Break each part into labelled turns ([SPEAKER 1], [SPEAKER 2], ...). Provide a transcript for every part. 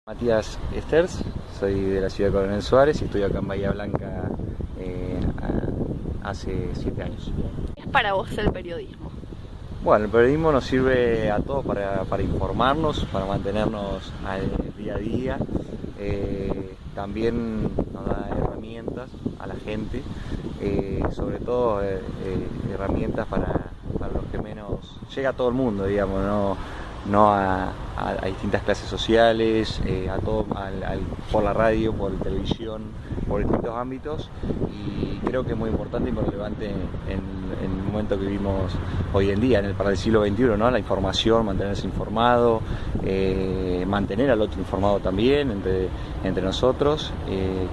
[SPEAKER 1] Matías Esters, soy de la ciudad de Coronel Suárez y estoy acá en Bahía Blanca hace 7 años.
[SPEAKER 2] ¿Qué es para vos el periodismo?
[SPEAKER 1] Bueno, el periodismo nos sirve a todos para informarnos, para mantenernos al día a día. También nos da herramientas a la gente, sobre todo herramientas para los que menos... Llega a todo el mundo, digamos, no a distintas clases sociales, por la radio, por la televisión, por distintos ámbitos, y creo que es muy importante y muy relevante en el momento que vivimos hoy en día, para el siglo XXI, ¿no? La información, mantenerse informado, mantener al otro informado también entre nosotros,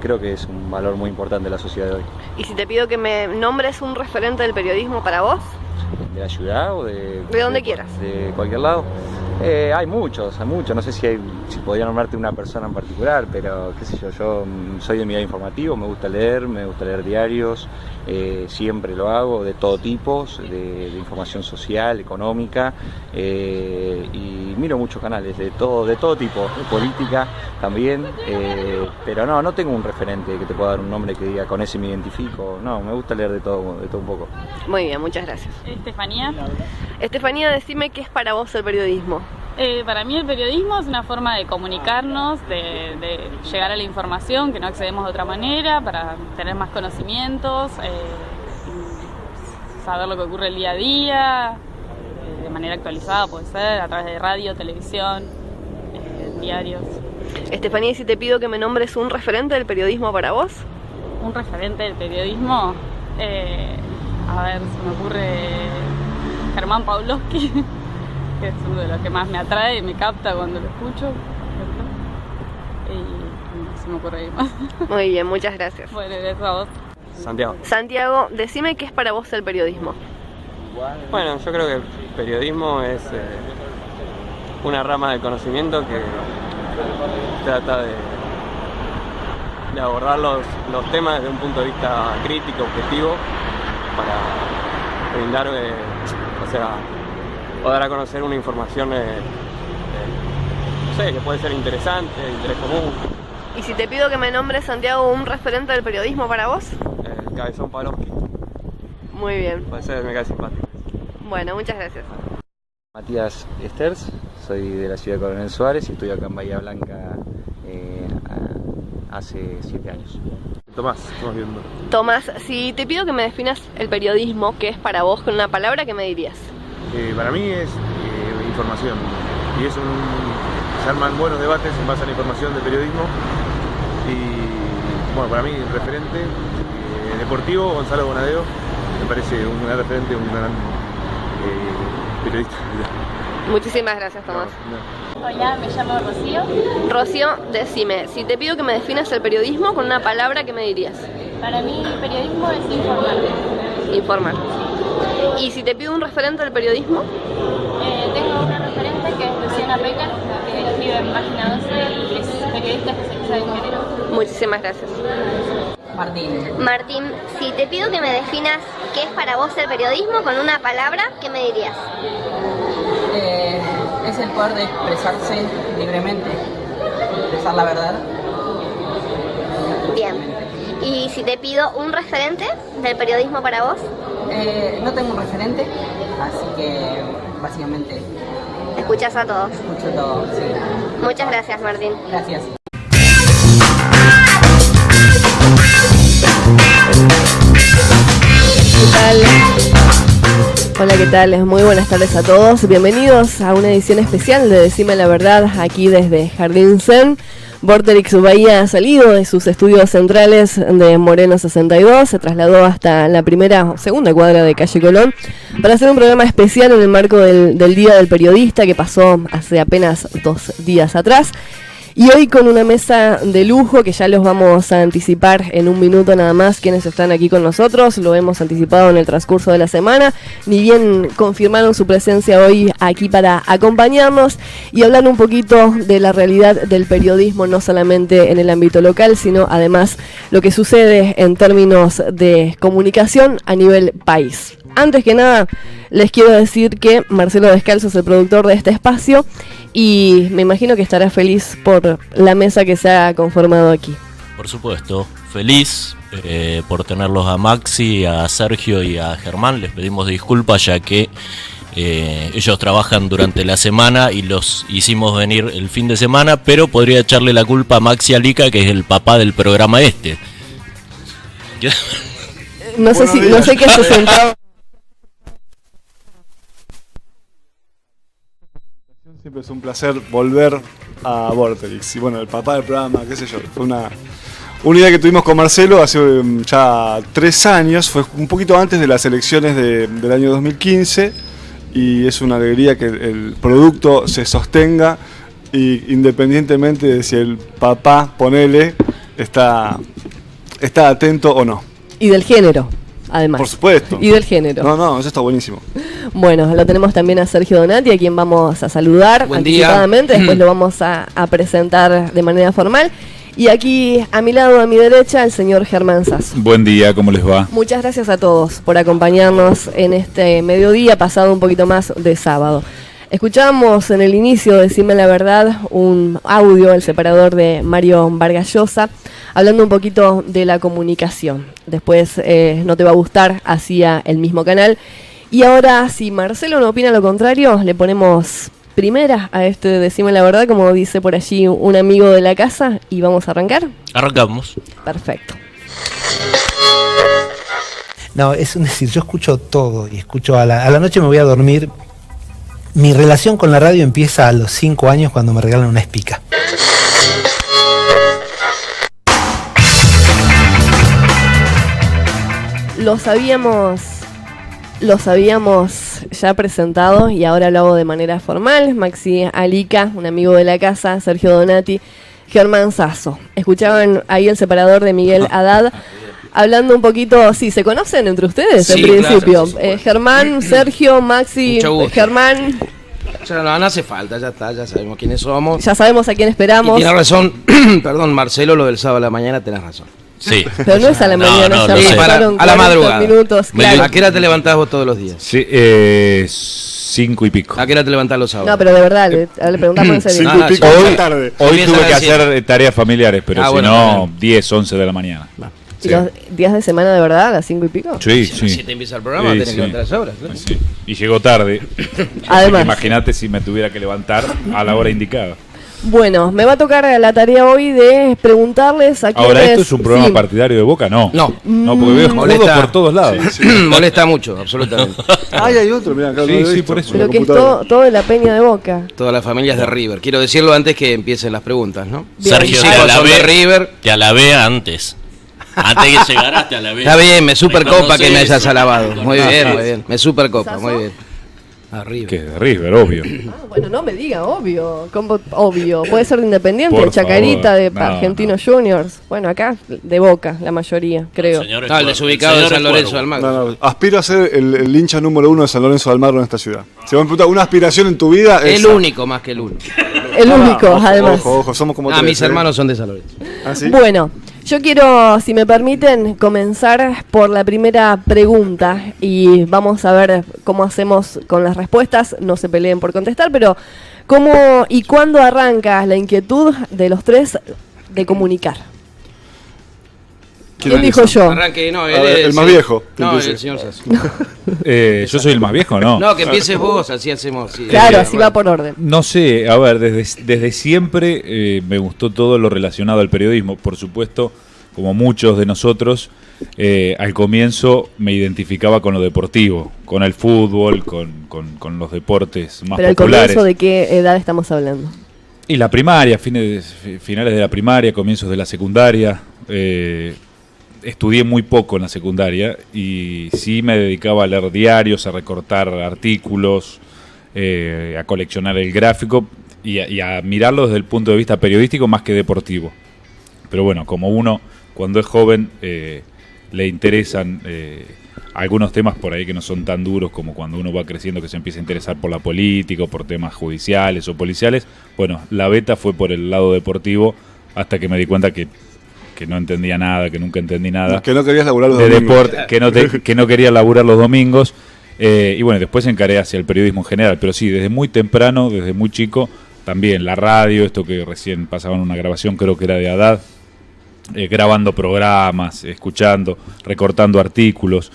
[SPEAKER 1] creo que es un valor muy importante de la sociedad de hoy.
[SPEAKER 2] Y si te pido que me nombres un referente del periodismo para vos.
[SPEAKER 1] ¿De la ciudad o de
[SPEAKER 2] donde quieras?
[SPEAKER 1] De cualquier lado. Hay muchos, no sé si podría nombrarte una persona en particular, pero qué sé yo soy de medio informativo, me gusta leer diarios, siempre lo hago, de todo tipo, de información social, económica, y miro muchos canales de todo tipo, de política también, pero no tengo un referente que te pueda dar un nombre que diga con ese me identifico, no, me gusta leer de todo un poco.
[SPEAKER 2] Muy bien, muchas gracias.
[SPEAKER 3] Estefanía.
[SPEAKER 2] Estefanía, decime qué es para vos el periodismo.
[SPEAKER 3] Para mí el periodismo es una forma de comunicarnos, de llegar a la información que no accedemos de otra manera, para tener más conocimientos, saber lo que ocurre el día a día, de manera actualizada puede ser, a través de radio, televisión, diarios.
[SPEAKER 2] Estefanía, y si te pido que me nombres un referente del periodismo para vos.
[SPEAKER 3] Un referente del periodismo, a ver, se me ocurre Germán Pawlowski, que es uno de los que más me atrae y me capta cuando lo escucho, y no se me ocurre más.
[SPEAKER 2] Muy bien, muchas gracias.
[SPEAKER 3] Bueno, gracias a vos.
[SPEAKER 4] Santiago.
[SPEAKER 2] Santiago, decime qué es para vos el periodismo.
[SPEAKER 4] Bueno, yo creo que el periodismo es una rama del conocimiento que trata de abordar los temas desde un punto de vista crítico, objetivo, para brindar, o dar a conocer una información, no sé, que puede ser interesante, de interés común.
[SPEAKER 2] Y si te pido que me nombres, Santiago, un referente del periodismo para vos.
[SPEAKER 4] El Cabezón Pawlowski.
[SPEAKER 2] Muy bien.
[SPEAKER 4] Puede ser, me cae simpático.
[SPEAKER 2] Bueno, muchas gracias.
[SPEAKER 1] Matías Esters, soy de la ciudad de Coronel Suárez y estoy acá en Bahía Blanca hace 7 años.
[SPEAKER 5] Tomás, estamos viendo.
[SPEAKER 2] Tomás, si te pido que me definas el periodismo, ¿qué es para vos con una palabra, qué me dirías?
[SPEAKER 5] Para mí es información y se arman buenos debates en base a la información del periodismo y bueno, para mí el referente deportivo, Gonzalo Bonadeo, me parece un gran referente, un gran periodista.
[SPEAKER 2] Muchísimas gracias, Tomás.
[SPEAKER 3] Hola, me llamo Rocío.
[SPEAKER 2] Rocío, decime, si te pido que me definas el periodismo con una palabra, ¿qué me dirías?
[SPEAKER 3] Para mí el periodismo es informar.
[SPEAKER 2] Informar. Y si te pido un referente del periodismo.
[SPEAKER 3] Tengo una referente que es Luciana Pecker, que escribe en Página 12 y es periodista especializada en género.
[SPEAKER 2] Muchísimas gracias.
[SPEAKER 6] Martín, si te pido que me definas qué es para vos el periodismo con una palabra, ¿qué me dirías?
[SPEAKER 7] Es el poder de expresarse libremente, expresar la verdad.
[SPEAKER 6] Bien. Y si te pido un referente del periodismo para vos.
[SPEAKER 7] No tengo un referente, así que básicamente
[SPEAKER 6] Escuchás a todos.
[SPEAKER 7] escucho todo. Sí.
[SPEAKER 6] Muchas gracias, Martín.
[SPEAKER 7] Gracias.
[SPEAKER 2] Hola, ¿qué tal? Muy buenas tardes a todos. Bienvenidos a una edición especial de Decime la Verdad, aquí desde Jardín Zen. Vorterix Bahía ha salido de sus estudios centrales de Moreno 62, se trasladó hasta la segunda cuadra de Calle Colón para hacer un programa especial en el marco del Día del Periodista que pasó hace apenas 2 días atrás. Y hoy con una mesa de lujo que ya los vamos a anticipar en un minuto nada más quienes están aquí con nosotros, lo hemos anticipado en el transcurso de la semana, ni bien confirmaron su presencia hoy aquí para acompañarnos y hablar un poquito de la realidad del periodismo, no solamente en el ámbito local, sino además lo que sucede en términos de comunicación a nivel país. Antes que nada, les quiero decir que Marcelo Descalzo es el productor de este espacio y me imagino que estará feliz por la mesa que se ha conformado aquí.
[SPEAKER 8] Por supuesto, feliz por tenerlos a Maxi, a Sergio y a Germán. Les pedimos disculpas ya que ellos trabajan durante la semana y los hicimos venir el fin de semana, pero podría echarle la culpa a Maxi Alica, que es el papá del programa este.
[SPEAKER 2] No sé qué se sentaba.
[SPEAKER 9] Siempre es un placer volver a Vorterix. Y bueno, el papá del programa, qué sé yo, fue una idea que tuvimos con Marcelo hace ya 3 años, fue un poquito antes de las elecciones del año 2015, y es una alegría que el producto se sostenga, y independientemente de si el papá, ponele, está atento o no.
[SPEAKER 2] Y del género, además.
[SPEAKER 9] Por supuesto.
[SPEAKER 2] Y del género.
[SPEAKER 9] No, eso está buenísimo.
[SPEAKER 2] Bueno, lo tenemos también a Sergio Donati, a quien vamos a saludar anticipadamente, después lo vamos a presentar de manera formal. Y aquí a mi lado, a mi derecha, el señor Germán Sasso.
[SPEAKER 10] Buen día, ¿cómo les va?
[SPEAKER 2] Muchas gracias a todos por acompañarnos en este mediodía, pasado un poquito más de sábado. Escuchamos en el inicio, Decime la Verdad, un audio, el separador de Mario Vargas Llosa, hablando un poquito de la comunicación. Después No te va a gustar, hacía el mismo canal. Y ahora, si Marcelo no opina lo contrario, le ponemos primera a este Decime la Verdad, como dice por allí un amigo de la casa, y vamos a arrancar.
[SPEAKER 8] Arrancamos.
[SPEAKER 2] Perfecto.
[SPEAKER 11] No, es decir, yo escucho todo y escucho a la noche me voy a dormir. Mi relación con la radio empieza a los 5 años cuando me regalan una espica.
[SPEAKER 2] Lo sabíamos ya presentado y ahora lo hago de manera formal. Maxi Alica, un amigo de la casa, Sergio Donati, Germán Sasso. Escuchaban ahí el separador de Miguel Haddad, hablando un poquito, sí, ¿se conocen entre ustedes en principio? Claro, Germán, Sergio, Maxi, Germán.
[SPEAKER 12] Ya no hace falta, ya está, ya sabemos quiénes somos.
[SPEAKER 2] Ya sabemos a quién esperamos.
[SPEAKER 12] Y tienes razón, perdón, Marcelo, lo del sábado a la mañana tenés razón.
[SPEAKER 8] Sí.
[SPEAKER 2] Pero no es a la mañana,
[SPEAKER 12] no, a la madrugada.
[SPEAKER 2] Minutos, claro.
[SPEAKER 12] ¿A qué hora te levantás vos todos los días?
[SPEAKER 10] Sí, 5 y pico.
[SPEAKER 12] ¿A qué hora te levantás los sábados?
[SPEAKER 2] No, pero de verdad, le preguntamos en serio.
[SPEAKER 9] 5 y pico tarde.
[SPEAKER 10] Hoy tuve que hacer tareas familiares, pero si no, 10, 11 de la mañana.
[SPEAKER 2] ¿Y los días de semana de verdad a las 5 y pico?
[SPEAKER 10] Sí,
[SPEAKER 12] sí. Si te empieza el programa, tenés que levantar las horas. ¿No?
[SPEAKER 10] Sí. Y llegó tarde.
[SPEAKER 2] Además.
[SPEAKER 10] Imagínate si me tuviera que levantar a la hora indicada.
[SPEAKER 2] Bueno, me va a tocar la tarea hoy de preguntarles a quiénes...
[SPEAKER 10] Ahora, ¿esto es un programa partidario de Boca? No, porque veo escudos por todos lados.
[SPEAKER 12] Sí. Molesta mucho, absolutamente.
[SPEAKER 9] Hay otro, mirá, acá
[SPEAKER 10] sí, por eso.
[SPEAKER 2] Pero que es todo de la Peña de Boca.
[SPEAKER 12] Todas las familias de River. Quiero decirlo antes que empiecen las preguntas, ¿no?
[SPEAKER 2] Bien.
[SPEAKER 8] Sergio, te alabé antes. Antes que llegaras te alabé.
[SPEAKER 12] Está bien, me supercopa que me hayas alabado. Muy bien. Me supercopa, muy bien. River.
[SPEAKER 10] Que es de River, obvio.
[SPEAKER 2] Bueno, no me diga, obvio. Obvio. Puede ser de Independiente,
[SPEAKER 10] Por
[SPEAKER 2] de Chacarita,
[SPEAKER 10] favor.
[SPEAKER 2] de Argentinos Juniors. Bueno, acá de Boca, la mayoría, creo.
[SPEAKER 12] El desubicado de San Lorenzo de Almagro.
[SPEAKER 9] No, aspiro a ser el hincha número 1 de San Lorenzo de Almagro en esta ciudad. Si me preguntan una aspiración en tu vida,
[SPEAKER 12] el único más que el único.
[SPEAKER 2] El único, además.
[SPEAKER 9] Ojo, somos como
[SPEAKER 12] mis hermanos son de San Lorenzo.
[SPEAKER 9] ¿Ah, sí?
[SPEAKER 2] Bueno, yo quiero, si me permiten, comenzar por la primera pregunta y vamos a ver cómo hacemos con las respuestas. No se peleen por contestar, pero ¿cómo y cuándo arranca la inquietud de los tres de comunicar? ¿Quién dijo yo?
[SPEAKER 12] Arranque, no,
[SPEAKER 9] el más viejo.
[SPEAKER 12] No, el señor Sasso.
[SPEAKER 10] Yo soy el más viejo, ¿no?
[SPEAKER 12] No, que empieces vos, así hacemos. Sí,
[SPEAKER 2] claro, así va por orden.
[SPEAKER 10] No sé, a ver, desde siempre me gustó todo lo relacionado al periodismo. Por supuesto, como muchos de nosotros, al comienzo me identificaba con lo deportivo, con el fútbol, con los deportes más
[SPEAKER 2] Pero
[SPEAKER 10] populares.
[SPEAKER 2] ¿Al comienzo de qué edad estamos hablando?
[SPEAKER 10] Y la primaria, finales de la primaria, comienzos de la secundaria. Estudié muy poco en la secundaria y sí me dedicaba a leer diarios, a recortar artículos, a coleccionar el gráfico y a mirarlo desde el punto de vista periodístico más que deportivo. Pero bueno, como uno cuando es joven le interesan algunos temas por ahí que no son tan duros como cuando uno va creciendo, que se empieza a interesar por la política o por temas judiciales o policiales. Bueno, la beta fue por el lado deportivo hasta que me di cuenta que que no entendía nada, que nunca entendí nada.
[SPEAKER 9] Que no querías laburar los
[SPEAKER 10] de
[SPEAKER 9] domingos.
[SPEAKER 10] deporte, que no quería laburar los domingos. Y bueno, después encaré hacia el periodismo en general. Pero sí, desde muy temprano, desde muy chico, también la radio, esto que recién pasaban una grabación, creo que era de Haddad, grabando programas, escuchando, recortando artículos.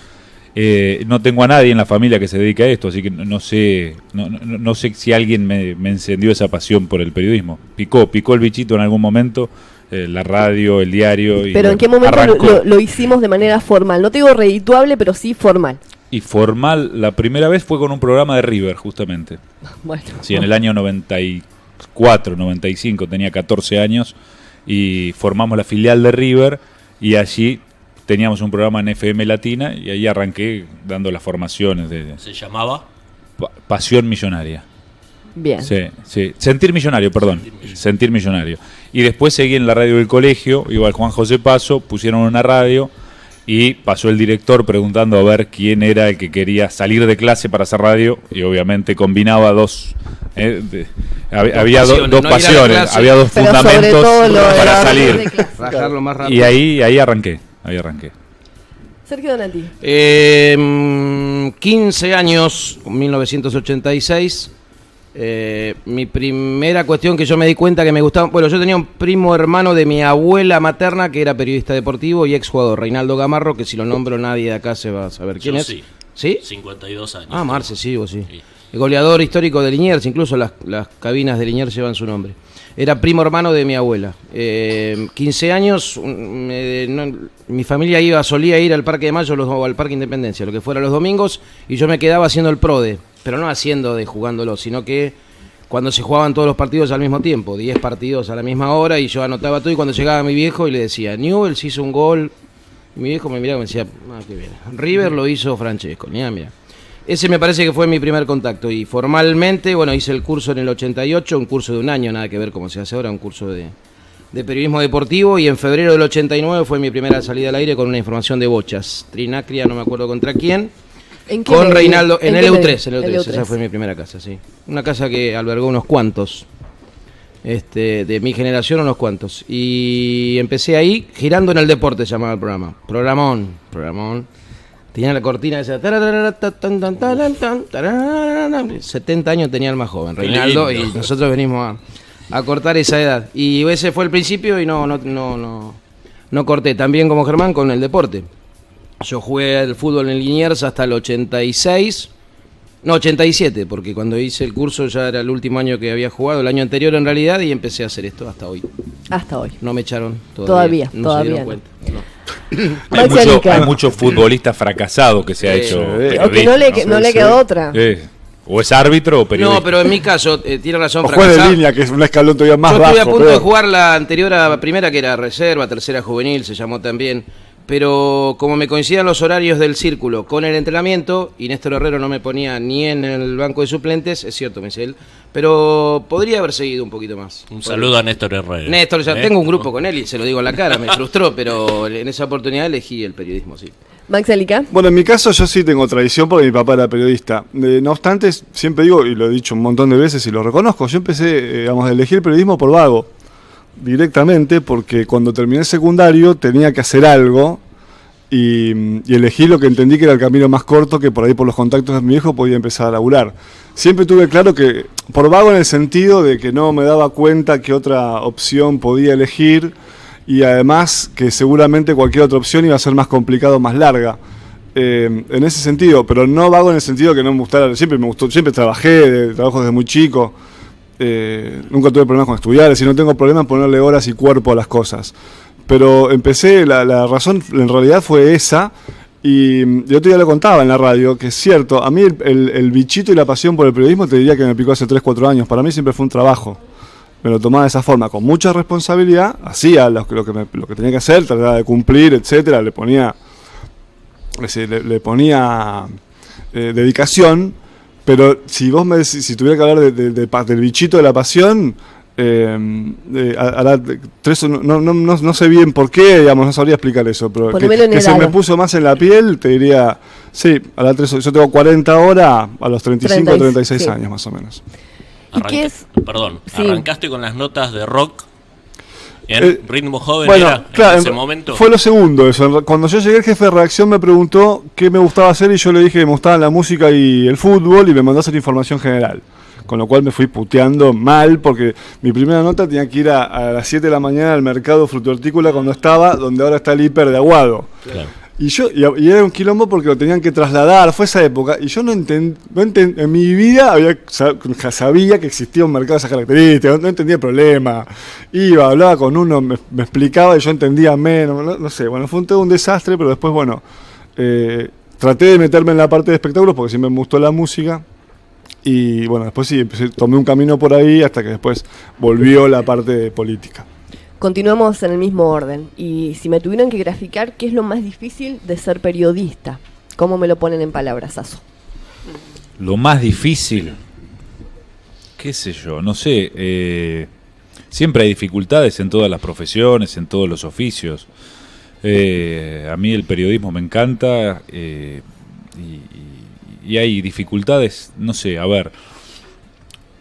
[SPEAKER 10] No tengo a nadie en la familia que se dedique a esto, así que no sé si alguien me encendió esa pasión por el periodismo. Picó el bichito en algún momento, la radio, el diario. Y
[SPEAKER 2] pero ¿en qué momento lo hicimos de manera formal? No te digo redituable, pero sí formal.
[SPEAKER 10] Y formal, la primera vez fue con un programa de River, justamente.
[SPEAKER 2] Bueno.
[SPEAKER 10] Sí, en el año 94, 95, tenía 14 años, y formamos la filial de River, y allí teníamos un programa en FM Latina, y ahí arranqué dando las formaciones de...
[SPEAKER 8] ¿Se llamaba?
[SPEAKER 10] Pasión Millonaria.
[SPEAKER 2] Bien.
[SPEAKER 10] Sí. Sentir Millonario, perdón. Sentir Millonario. Y después seguí en la radio del colegio, iba al Juan José Paso, pusieron una radio, y pasó el director preguntando a ver quién era el que quería salir de clase para hacer radio, y obviamente combinaba dos... había dos pasiones, había dos fundamentos para salir.
[SPEAKER 12] Bajarlo más rápido.
[SPEAKER 10] Y ahí arranqué.
[SPEAKER 2] Sergio Donati.
[SPEAKER 12] 15 años, 1986. Mi primera cuestión que yo me di cuenta que me gustaba... Bueno, yo tenía un primo hermano de mi abuela materna que era periodista deportivo y exjugador, Reinaldo Gamarro, que si lo nombro nadie de acá se va a saber quién es.
[SPEAKER 8] Sí.
[SPEAKER 12] ¿Sí?
[SPEAKER 8] 52 años.
[SPEAKER 12] Ah, Marce, sí, vos sí. El goleador histórico de Liniers, incluso las cabinas de Liniers llevan su nombre. Era primo hermano de mi abuela. 15 años, mi familia solía ir al Parque de Mayo o al Parque Independencia, lo que fuera los domingos, y yo me quedaba haciendo el PRODE, pero no haciendo de jugándolo, sino que cuando se jugaban todos los partidos al mismo tiempo, 10 partidos a la misma hora, y yo anotaba todo, y cuando llegaba mi viejo y le decía, Newell's hizo un gol, y mi viejo me miraba y me decía, qué bien, River lo hizo Francesco, mira. Ese me parece que fue mi primer contacto, y formalmente, bueno, hice el curso en el 88, un curso de un año, nada que ver como se hace ahora, un curso de periodismo deportivo, y en febrero del 89 fue mi primera salida al aire con una información de bochas, Trinacria, no me acuerdo contra quién, con Reinaldo, en el EU3, esa fue mi primera casa, sí. Una casa que albergó unos cuantos, de mi generación unos cuantos, y empecé ahí, Girando en el Deporte se llamaba el programa, programón. Tenía la cortina esa, 70 años tenía el más joven, Reinaldo, y nosotros venimos a cortar esa edad. Y ese fue el principio y no corté, también como Germán con el deporte. Yo jugué al fútbol en Liniers hasta el 87, porque cuando hice el curso ya era el último año que había jugado, el año anterior en realidad, y empecé a hacer esto hasta hoy. No me echaron todavía. No se dieron cuenta. No.
[SPEAKER 10] Hay muchos futbolistas fracasados que se ha hecho.
[SPEAKER 2] O que no le quedó otra.
[SPEAKER 10] O es árbitro o periodista.
[SPEAKER 12] No, pero en mi caso, tiene razón.
[SPEAKER 9] O juega de línea, que es un escalón todavía más bajo.
[SPEAKER 12] Yo estuve a punto de jugar la anterior a la primera, que era reserva, tercera juvenil, se llamó también. Pero como me coincidían los horarios del círculo con el entrenamiento, y Néstor Herrero no me ponía ni en el banco de suplentes, es cierto, me dice él, pero podría haber seguido un poquito más.
[SPEAKER 8] Un saludo a Néstor Herrero.
[SPEAKER 12] Néstor, ya tengo un grupo con él y se lo digo en la cara, me frustró, pero en esa oportunidad elegí el periodismo, sí.
[SPEAKER 2] Max Alica.
[SPEAKER 9] Bueno, en mi caso yo sí tengo tradición porque mi papá era periodista. No obstante, siempre digo, y lo he dicho un montón de veces y lo reconozco, yo empecé, a elegir el periodismo por vago. Directamente, porque cuando terminé el secundario tenía que hacer algo y elegí lo que entendí que era el camino más corto, que por ahí por los contactos de mi viejo podía empezar a laburar. Siempre tuve claro que, por vago en el sentido de que no me daba cuenta que otra opción podía elegir, y además que seguramente cualquier otra opción iba a ser más complicada o más larga. En ese sentido, pero no vago en el sentido que no me gustara, siempre trabajo desde muy chico. Nunca tuve problemas con estudiar, no tengo problemas en ponerle horas y cuerpo a las cosas. Pero empecé, la razón en realidad fue esa, y yo otro día lo contaba en la radio, que es cierto, a mí el bichito y la pasión por el periodismo te diría que me picó hace 3-4 años, para mí siempre fue un trabajo. Me lo tomaba de esa forma, con mucha responsabilidad, hacía lo que tenía que hacer, trataba de cumplir, etcétera, le ponía dedicación. Pero si vos me decís, si tuviera que hablar del bichito de la pasión, no sé bien por qué, digamos, no sabría explicar eso, pero que se me puso más en la piel, te diría, sí, a la 3, yo tengo 40 ahora, a los 35 o 36 años más o menos.
[SPEAKER 8] ¿Arrancaste con las notas de rock? ¿En Ritmo Joven
[SPEAKER 9] bueno,
[SPEAKER 8] era
[SPEAKER 9] claro,
[SPEAKER 8] en ese momento?
[SPEAKER 9] Fue lo segundo eso. Cuando yo llegué, el jefe de redacción me preguntó qué me gustaba hacer y yo le dije que me gustaba la música y el fútbol y me mandó a hacer información general. Con lo cual me fui puteando mal porque mi primera nota tenía que ir a las 7 de la mañana al mercado frutohortícola donde ahora está el hiper de Aguado.
[SPEAKER 8] Claro.
[SPEAKER 9] Y era un quilombo porque lo tenían que trasladar, fue esa época, y yo no entendí, en mi vida sabía que existía un mercado de esas características, no entendía el problema. Iba, hablaba con uno, me explicaba y yo entendía menos, no sé, bueno, fue todo un desastre, pero después, bueno, traté de meterme en la parte de espectáculos porque siempre me gustó la música. Y bueno, después sí, tomé un camino por ahí hasta que después volvió la parte de política.
[SPEAKER 2] Continuamos en el mismo orden. Y si me tuvieran que graficar, ¿qué es lo más difícil de ser periodista? ¿Cómo me lo ponen en palabras, Aso?
[SPEAKER 10] Lo más difícil, qué sé yo, no sé. Siempre hay dificultades en todas las profesiones, en todos los oficios. A mí el periodismo me encanta y hay dificultades, no sé, a ver.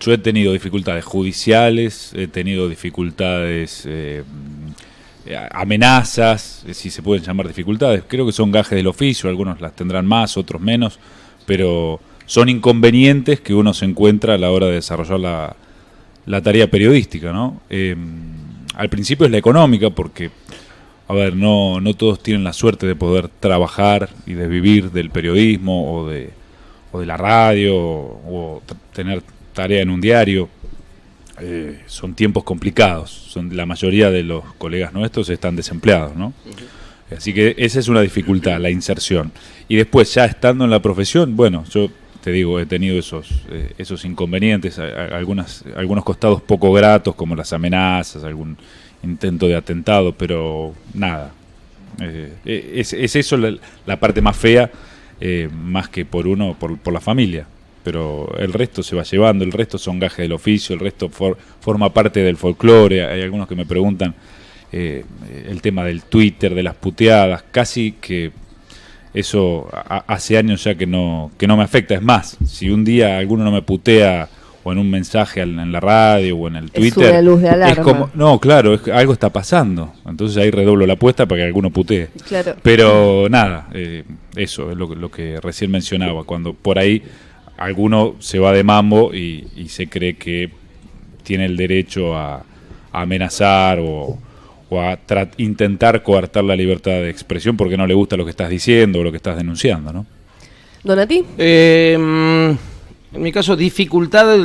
[SPEAKER 10] Yo he tenido dificultades judiciales, he tenido dificultades, amenazas, si se pueden llamar dificultades. Creo que son gajes del oficio, algunos las tendrán más, otros menos, pero son inconvenientes que uno se encuentra a la hora de desarrollar la tarea periodística, ¿no? Al principio es la económica, porque, a ver, no todos tienen la suerte de poder trabajar y de vivir del periodismo o de la radio o tener tarea en un diario. Son tiempos complicados, la mayoría de los colegas nuestros están desempleados, ¿no? Uh-huh. Así que esa es una dificultad, la inserción. Y después, ya estando en la profesión, bueno, yo te digo, he tenido esos inconvenientes, algunos costados poco gratos, como las amenazas, algún intento de atentado, pero nada. Es eso la parte más fea, más que por la familia. Pero el resto se va llevando, el resto son gajes del oficio, el resto forma parte del folclore. Hay algunos que me preguntan el tema del Twitter, de las puteadas, casi que eso hace años ya que no me afecta. Es más, si un día alguno no me putea o en un mensaje en la radio o en el Twitter,
[SPEAKER 2] es una luz de alarma.
[SPEAKER 10] Es como, no, claro, algo está pasando, entonces ahí redoblo la apuesta para que alguno putee.
[SPEAKER 2] Claro.
[SPEAKER 10] Pero nada, eso es lo que recién mencionaba, cuando por ahí alguno se va de mambo y se cree que tiene el derecho a amenazar o a intentar coartar la libertad de expresión porque no le gusta lo que estás diciendo o lo que estás denunciando, ¿no?
[SPEAKER 2] ¿Donati?
[SPEAKER 12] En mi caso, dificultad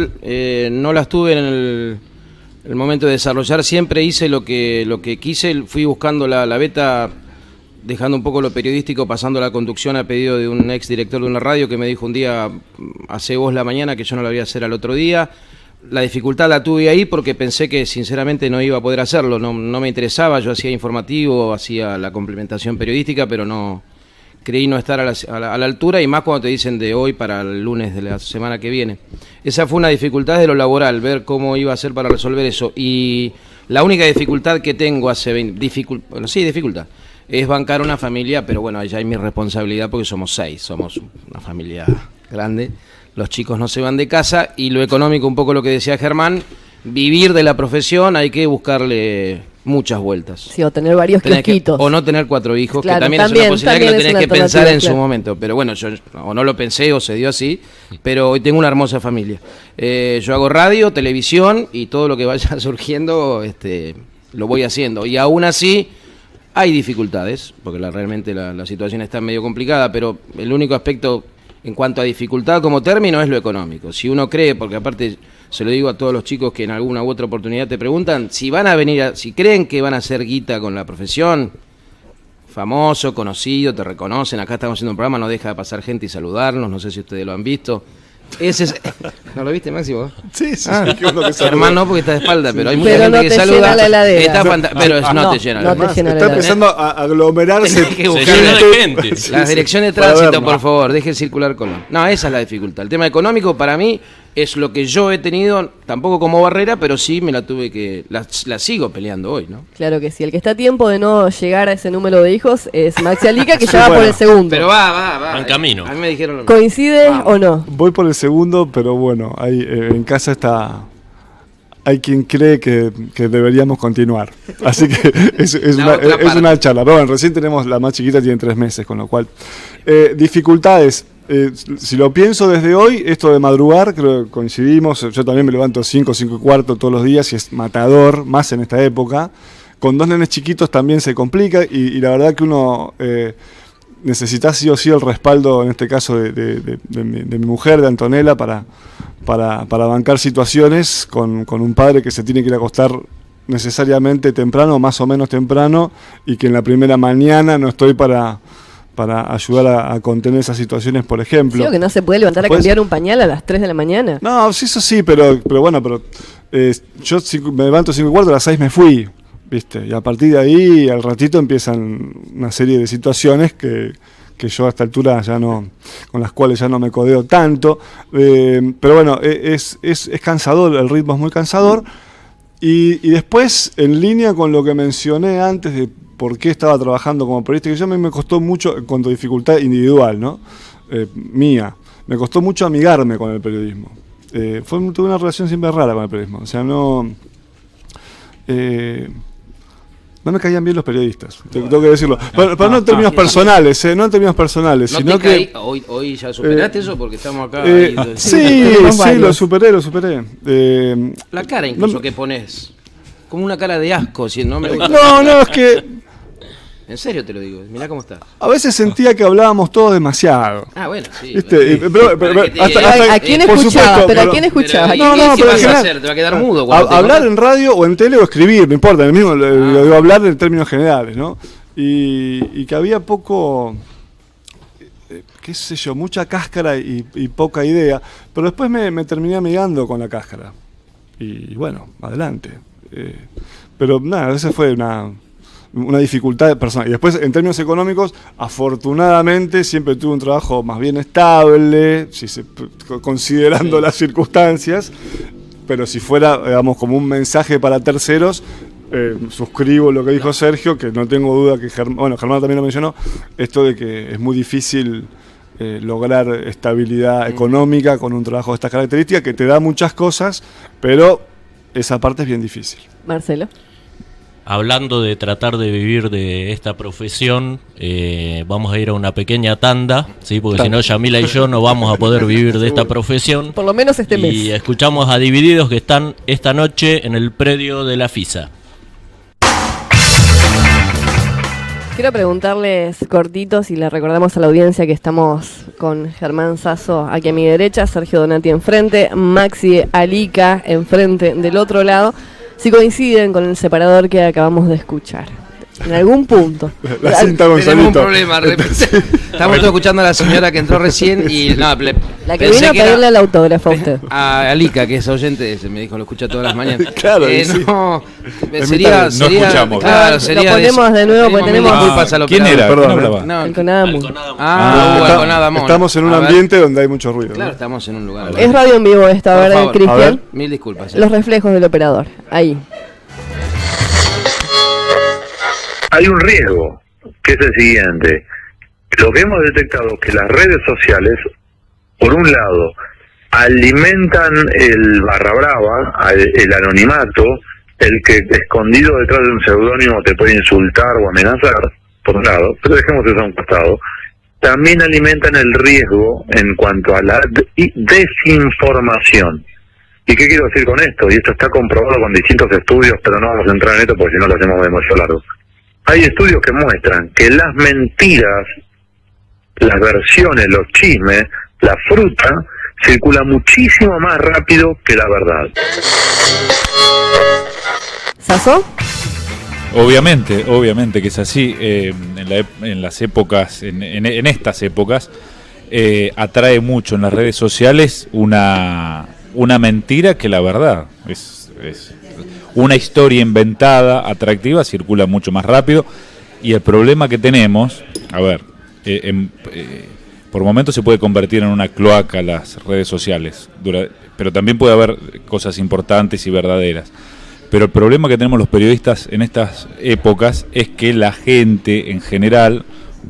[SPEAKER 12] no las tuve en el momento de desarrollar. Siempre hice lo que quise, fui buscando la beta, dejando un poco lo periodístico, pasando la conducción a pedido de un ex director de una radio que me dijo un día, hacé vos la mañana, que yo no la voy a hacer al otro día. La dificultad la tuve ahí porque pensé que sinceramente no iba a poder hacerlo, no me interesaba. Yo hacía informativo, hacía la complementación periodística, pero no creí no estar a la altura, y más cuando te dicen de hoy para el lunes de la semana que viene. Esa fue una dificultad de lo laboral, ver cómo iba a ser para resolver eso. Y la única dificultad que tengo dificultad es bancar una familia, pero bueno, allá hay mi responsabilidad porque somos 6, somos una familia grande, los chicos no se van de casa, y lo económico, un poco lo que decía Germán, vivir de la profesión hay que buscarle muchas vueltas.
[SPEAKER 2] Sí, o tener varios kiosquitos.
[SPEAKER 12] O no tener 4 hijos,
[SPEAKER 2] claro,
[SPEAKER 12] que también es una posibilidad que lo tenés que pensar en su momento. Pero bueno, yo o no lo pensé o se dio así, pero hoy tengo una hermosa familia. Yo hago radio, televisión y todo lo que vaya surgiendo lo voy haciendo. Y aún así hay dificultades, porque realmente la situación está medio complicada, pero el único aspecto en cuanto a dificultad como término es lo económico. Si uno cree, porque aparte se lo digo a todos los chicos que en alguna u otra oportunidad te preguntan, si van a venir, si creen que van a hacer guita con la profesión, famoso, conocido, te reconocen, acá estamos haciendo un programa, no deja de pasar gente y saludarnos, no sé si ustedes lo han visto. ¿No lo viste, Máximo?
[SPEAKER 9] Sí, que uno que saluda.
[SPEAKER 12] Hermano, no, porque está de espalda, pero hay mucha
[SPEAKER 2] pero
[SPEAKER 12] gente
[SPEAKER 2] no
[SPEAKER 12] que
[SPEAKER 2] te
[SPEAKER 12] saluda.
[SPEAKER 2] Llena la heladera.
[SPEAKER 12] Pero no te llena la heladera.
[SPEAKER 9] Está empezando a aglomerarse.
[SPEAKER 12] Que buscar
[SPEAKER 8] de gente.
[SPEAKER 12] La dirección de tránsito, por favor, deje circular con. No, esa es la dificultad. El tema económico para mí es lo que yo he tenido, tampoco como barrera, pero sí me la tuve que. La sigo peleando hoy, ¿no?
[SPEAKER 2] Claro que sí. El que está a tiempo de no llegar a ese número de hijos es Maxi Alica, que ya va por el segundo.
[SPEAKER 12] Pero va.
[SPEAKER 8] En camino.
[SPEAKER 12] A mí me dijeron lo
[SPEAKER 2] ¿Coincide o no?
[SPEAKER 9] Voy por el segundo, pero bueno, ahí en casa hay quien cree que deberíamos continuar. Así que es una charla. Pero bueno, recién tenemos la más chiquita, tiene 3 meses, con lo cual... dificultades. Si lo pienso desde hoy, esto de madrugar, creo que coincidimos. Yo también me levanto 5:15 todos los días y es matador, más en esta época. Con 2 nenes chiquitos también se complica y la verdad que uno necesita sí o sí el respaldo, en este caso de mi mujer, de Antonella, para bancar situaciones con un padre que se tiene que ir a acostar necesariamente temprano, más o menos temprano, y que en la primera mañana no estoy para ayudar a contener esas situaciones, por ejemplo.
[SPEAKER 2] ¿Sí, o que no se puede levantar a cambiar un pañal a las 3 de la mañana?
[SPEAKER 9] No, sí, eso sí, pero bueno, yo me levanto 5:15, a las 6 me fui, ¿viste? Y a partir de ahí, al ratito, empiezan una serie de situaciones que yo a esta altura ya no, con las cuales ya no me codeo tanto. Pero bueno, es cansador, el ritmo es muy cansador. Y después, en línea con lo que mencioné antes de por qué estaba trabajando como periodista, que a mí me costó mucho, en cuanto a dificultad individual, ¿no? Mía, me costó mucho amigarme con el periodismo. Tuve una relación siempre rara con el periodismo, o sea, no me caían bien los periodistas, tengo que decirlo. Pero no en términos personales, no en términos personales,
[SPEAKER 12] ¿No
[SPEAKER 9] sino
[SPEAKER 12] que hoy ya superaste eso? Porque estamos acá.
[SPEAKER 9] Sí, lo superé.
[SPEAKER 12] La cara incluso que pones, como una cara de asco, si no me gusta.
[SPEAKER 9] No, es que...
[SPEAKER 12] En serio te lo digo, mirá cómo está.
[SPEAKER 9] A veces sentía que hablábamos todos demasiado.
[SPEAKER 12] Ah, bueno, sí.
[SPEAKER 9] ¿Viste?
[SPEAKER 2] ¿A quién escuchaba? ¿Pero a quién escuchaba?
[SPEAKER 12] No, ¿qué vas a hacer? Te va a quedar mudo.
[SPEAKER 9] Hablar en radio o en tele o escribir, no importa, lo mismo, lo digo hablar en términos generales, ¿no? Y que había poco, qué sé yo, mucha cáscara y poca idea, pero después me terminé amigando con la cáscara. Y bueno, adelante. Pero nada, esa fue una dificultad personal. Y después, en términos económicos, afortunadamente siempre tuve un trabajo más bien estable, considerando las circunstancias, pero si fuera, digamos, como un mensaje para terceros, suscribo lo que dijo Sergio, que no tengo duda que Germán también lo mencionó, esto de que es muy difícil lograr estabilidad económica con un trabajo de estas características, que te da muchas cosas, pero esa parte es bien difícil.
[SPEAKER 2] Marcelo.
[SPEAKER 8] Hablando de tratar de vivir de esta profesión, vamos a ir a una pequeña tanda, ¿sí? Porque si no, Yamila y yo no vamos a poder vivir de esta profesión.
[SPEAKER 2] Por lo menos este mes.
[SPEAKER 8] Y escuchamos a Divididos, que están esta noche en el predio de la FISA.
[SPEAKER 2] Quiero preguntarles cortitos y le recordamos a la audiencia que estamos con Germán Sasso aquí a mi derecha, Sergio Donati enfrente, Maxi Alica enfrente del otro lado. Si coinciden con el separador que acabamos de escuchar, en algún punto.
[SPEAKER 9] La cinta Gonzalito.
[SPEAKER 12] Tenemos un problema. Estamos todos escuchando a la señora que entró recién y
[SPEAKER 2] la que vino a pedirle el autógrafo a usted.
[SPEAKER 12] A Alica, que es oyente, me dijo, lo escucha todas las mañanas.
[SPEAKER 9] Claro,
[SPEAKER 12] no
[SPEAKER 10] escuchamos.
[SPEAKER 12] Claro,
[SPEAKER 2] lo ponemos de nuevo porque tenemos...
[SPEAKER 10] ¿Quién era?
[SPEAKER 9] Perdón.
[SPEAKER 2] El Conadamus.
[SPEAKER 12] El Conadamus.
[SPEAKER 9] Estamos en un ambiente donde hay mucho ruido.
[SPEAKER 12] Claro, estamos en un lugar.
[SPEAKER 2] Es radio en vivo esta, ¿verdad, Cristian?
[SPEAKER 12] Mil disculpas.
[SPEAKER 2] Los reflejos del operador. Ahí.
[SPEAKER 13] Hay un riesgo, que es el siguiente. Lo que hemos detectado es que las redes sociales, por un lado, alimentan el barra brava, el anonimato, el que escondido detrás de un seudónimo te puede insultar o amenazar, por un lado, pero dejemos eso a un costado. También alimentan el riesgo en cuanto a la desinformación. ¿Y qué quiero decir con esto? Y esto está comprobado con distintos estudios, pero no vamos a entrar en esto porque si no lo hacemos demasiado largo. Hay estudios que muestran que las mentiras, las versiones, los chismes, la fruta, circula muchísimo más rápido que la verdad.
[SPEAKER 2] ¿Sasso?
[SPEAKER 10] Obviamente que es así. En las épocas, en estas épocas, atrae mucho en las redes sociales una mentira que la verdad. Es una historia inventada, atractiva, circula mucho más rápido. Y el problema que tenemos, por momentos se puede convertir en una cloaca las redes sociales, pero también puede haber cosas importantes y verdaderas. Pero el problema que tenemos los periodistas en estas épocas es que la gente en general,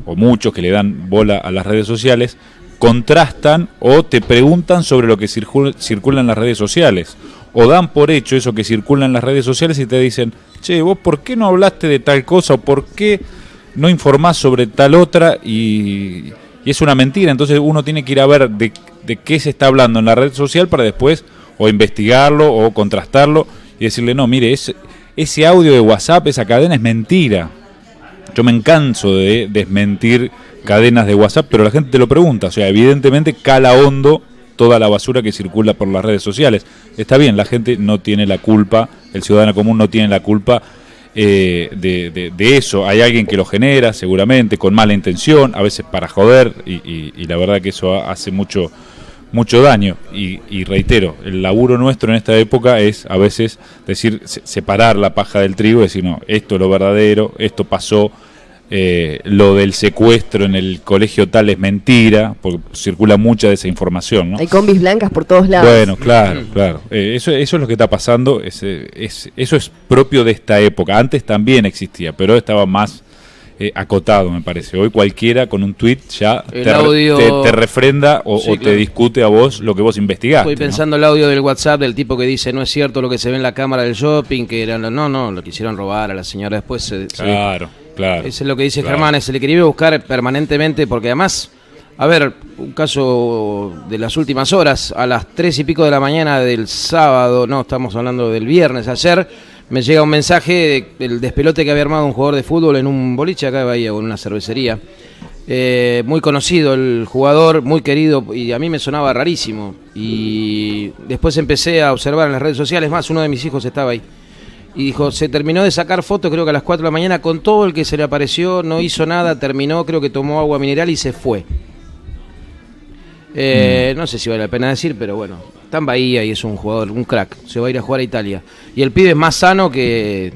[SPEAKER 10] o muchos que le dan bola a las redes sociales, contrastan o te preguntan sobre lo que circula en las redes sociales, o dan por hecho eso que circula en las redes sociales y te dicen, che, vos ¿por qué no hablaste de tal cosa? ¿O por qué no informás sobre tal otra? Y es una mentira, entonces uno tiene que ir a ver de qué se está hablando en la red social para después o investigarlo o contrastarlo y decirle, no, mire, ese audio de WhatsApp, esa cadena es mentira. Yo me canso de desmentir cadenas de WhatsApp, pero la gente te lo pregunta, o sea, evidentemente cala hondo toda la basura que circula por las redes sociales. Está bien, la gente no tiene la culpa, el ciudadano común no tiene la culpa de eso. Hay alguien que lo genera, seguramente, con mala intención, a veces para joder, y la verdad que eso hace mucho daño. Y reitero, el laburo nuestro en esta época es a veces decir, separar la paja del trigo y decir, no, esto es lo verdadero, esto pasó. Lo del secuestro en el colegio tal es mentira, porque circula mucha de esa información, ¿no?
[SPEAKER 2] Hay combis blancas por todos lados.
[SPEAKER 10] Bueno, claro. Eso es lo que está pasando. Eso es propio de esta época. Antes también existía, pero estaba más acotado, me parece. Hoy cualquiera con un tweet ya te refrenda o te discute a vos lo que vos investigaste.
[SPEAKER 12] Estoy pensando el audio del WhatsApp del tipo que dice, no es cierto lo que se ve en la cámara del shopping, que eran lo quisieron robar a la señora después.
[SPEAKER 10] Claro.
[SPEAKER 12] Eso es lo que dice Germán, es el equilibrio buscar permanentemente, porque además, a ver, un caso de las últimas horas, a las 3 y pico de la mañana del sábado, no, estamos hablando del viernes, ayer, me llega un mensaje del despelote que había armado un jugador de fútbol en un boliche acá de Bahía, o en una cervecería. Muy conocido el jugador, muy querido, y a mí me sonaba rarísimo. Y después empecé a observar en las redes sociales, más uno de mis hijos estaba ahí. Y dijo, se terminó de sacar fotos, creo que a las 4 de la mañana, con todo el que se le apareció, no hizo nada, terminó, creo que tomó agua mineral y se fue. No sé si vale la pena decir, pero bueno, está en Bahía y es un jugador, un crack, se va a ir a jugar a Italia. Y el pibe es más sano que...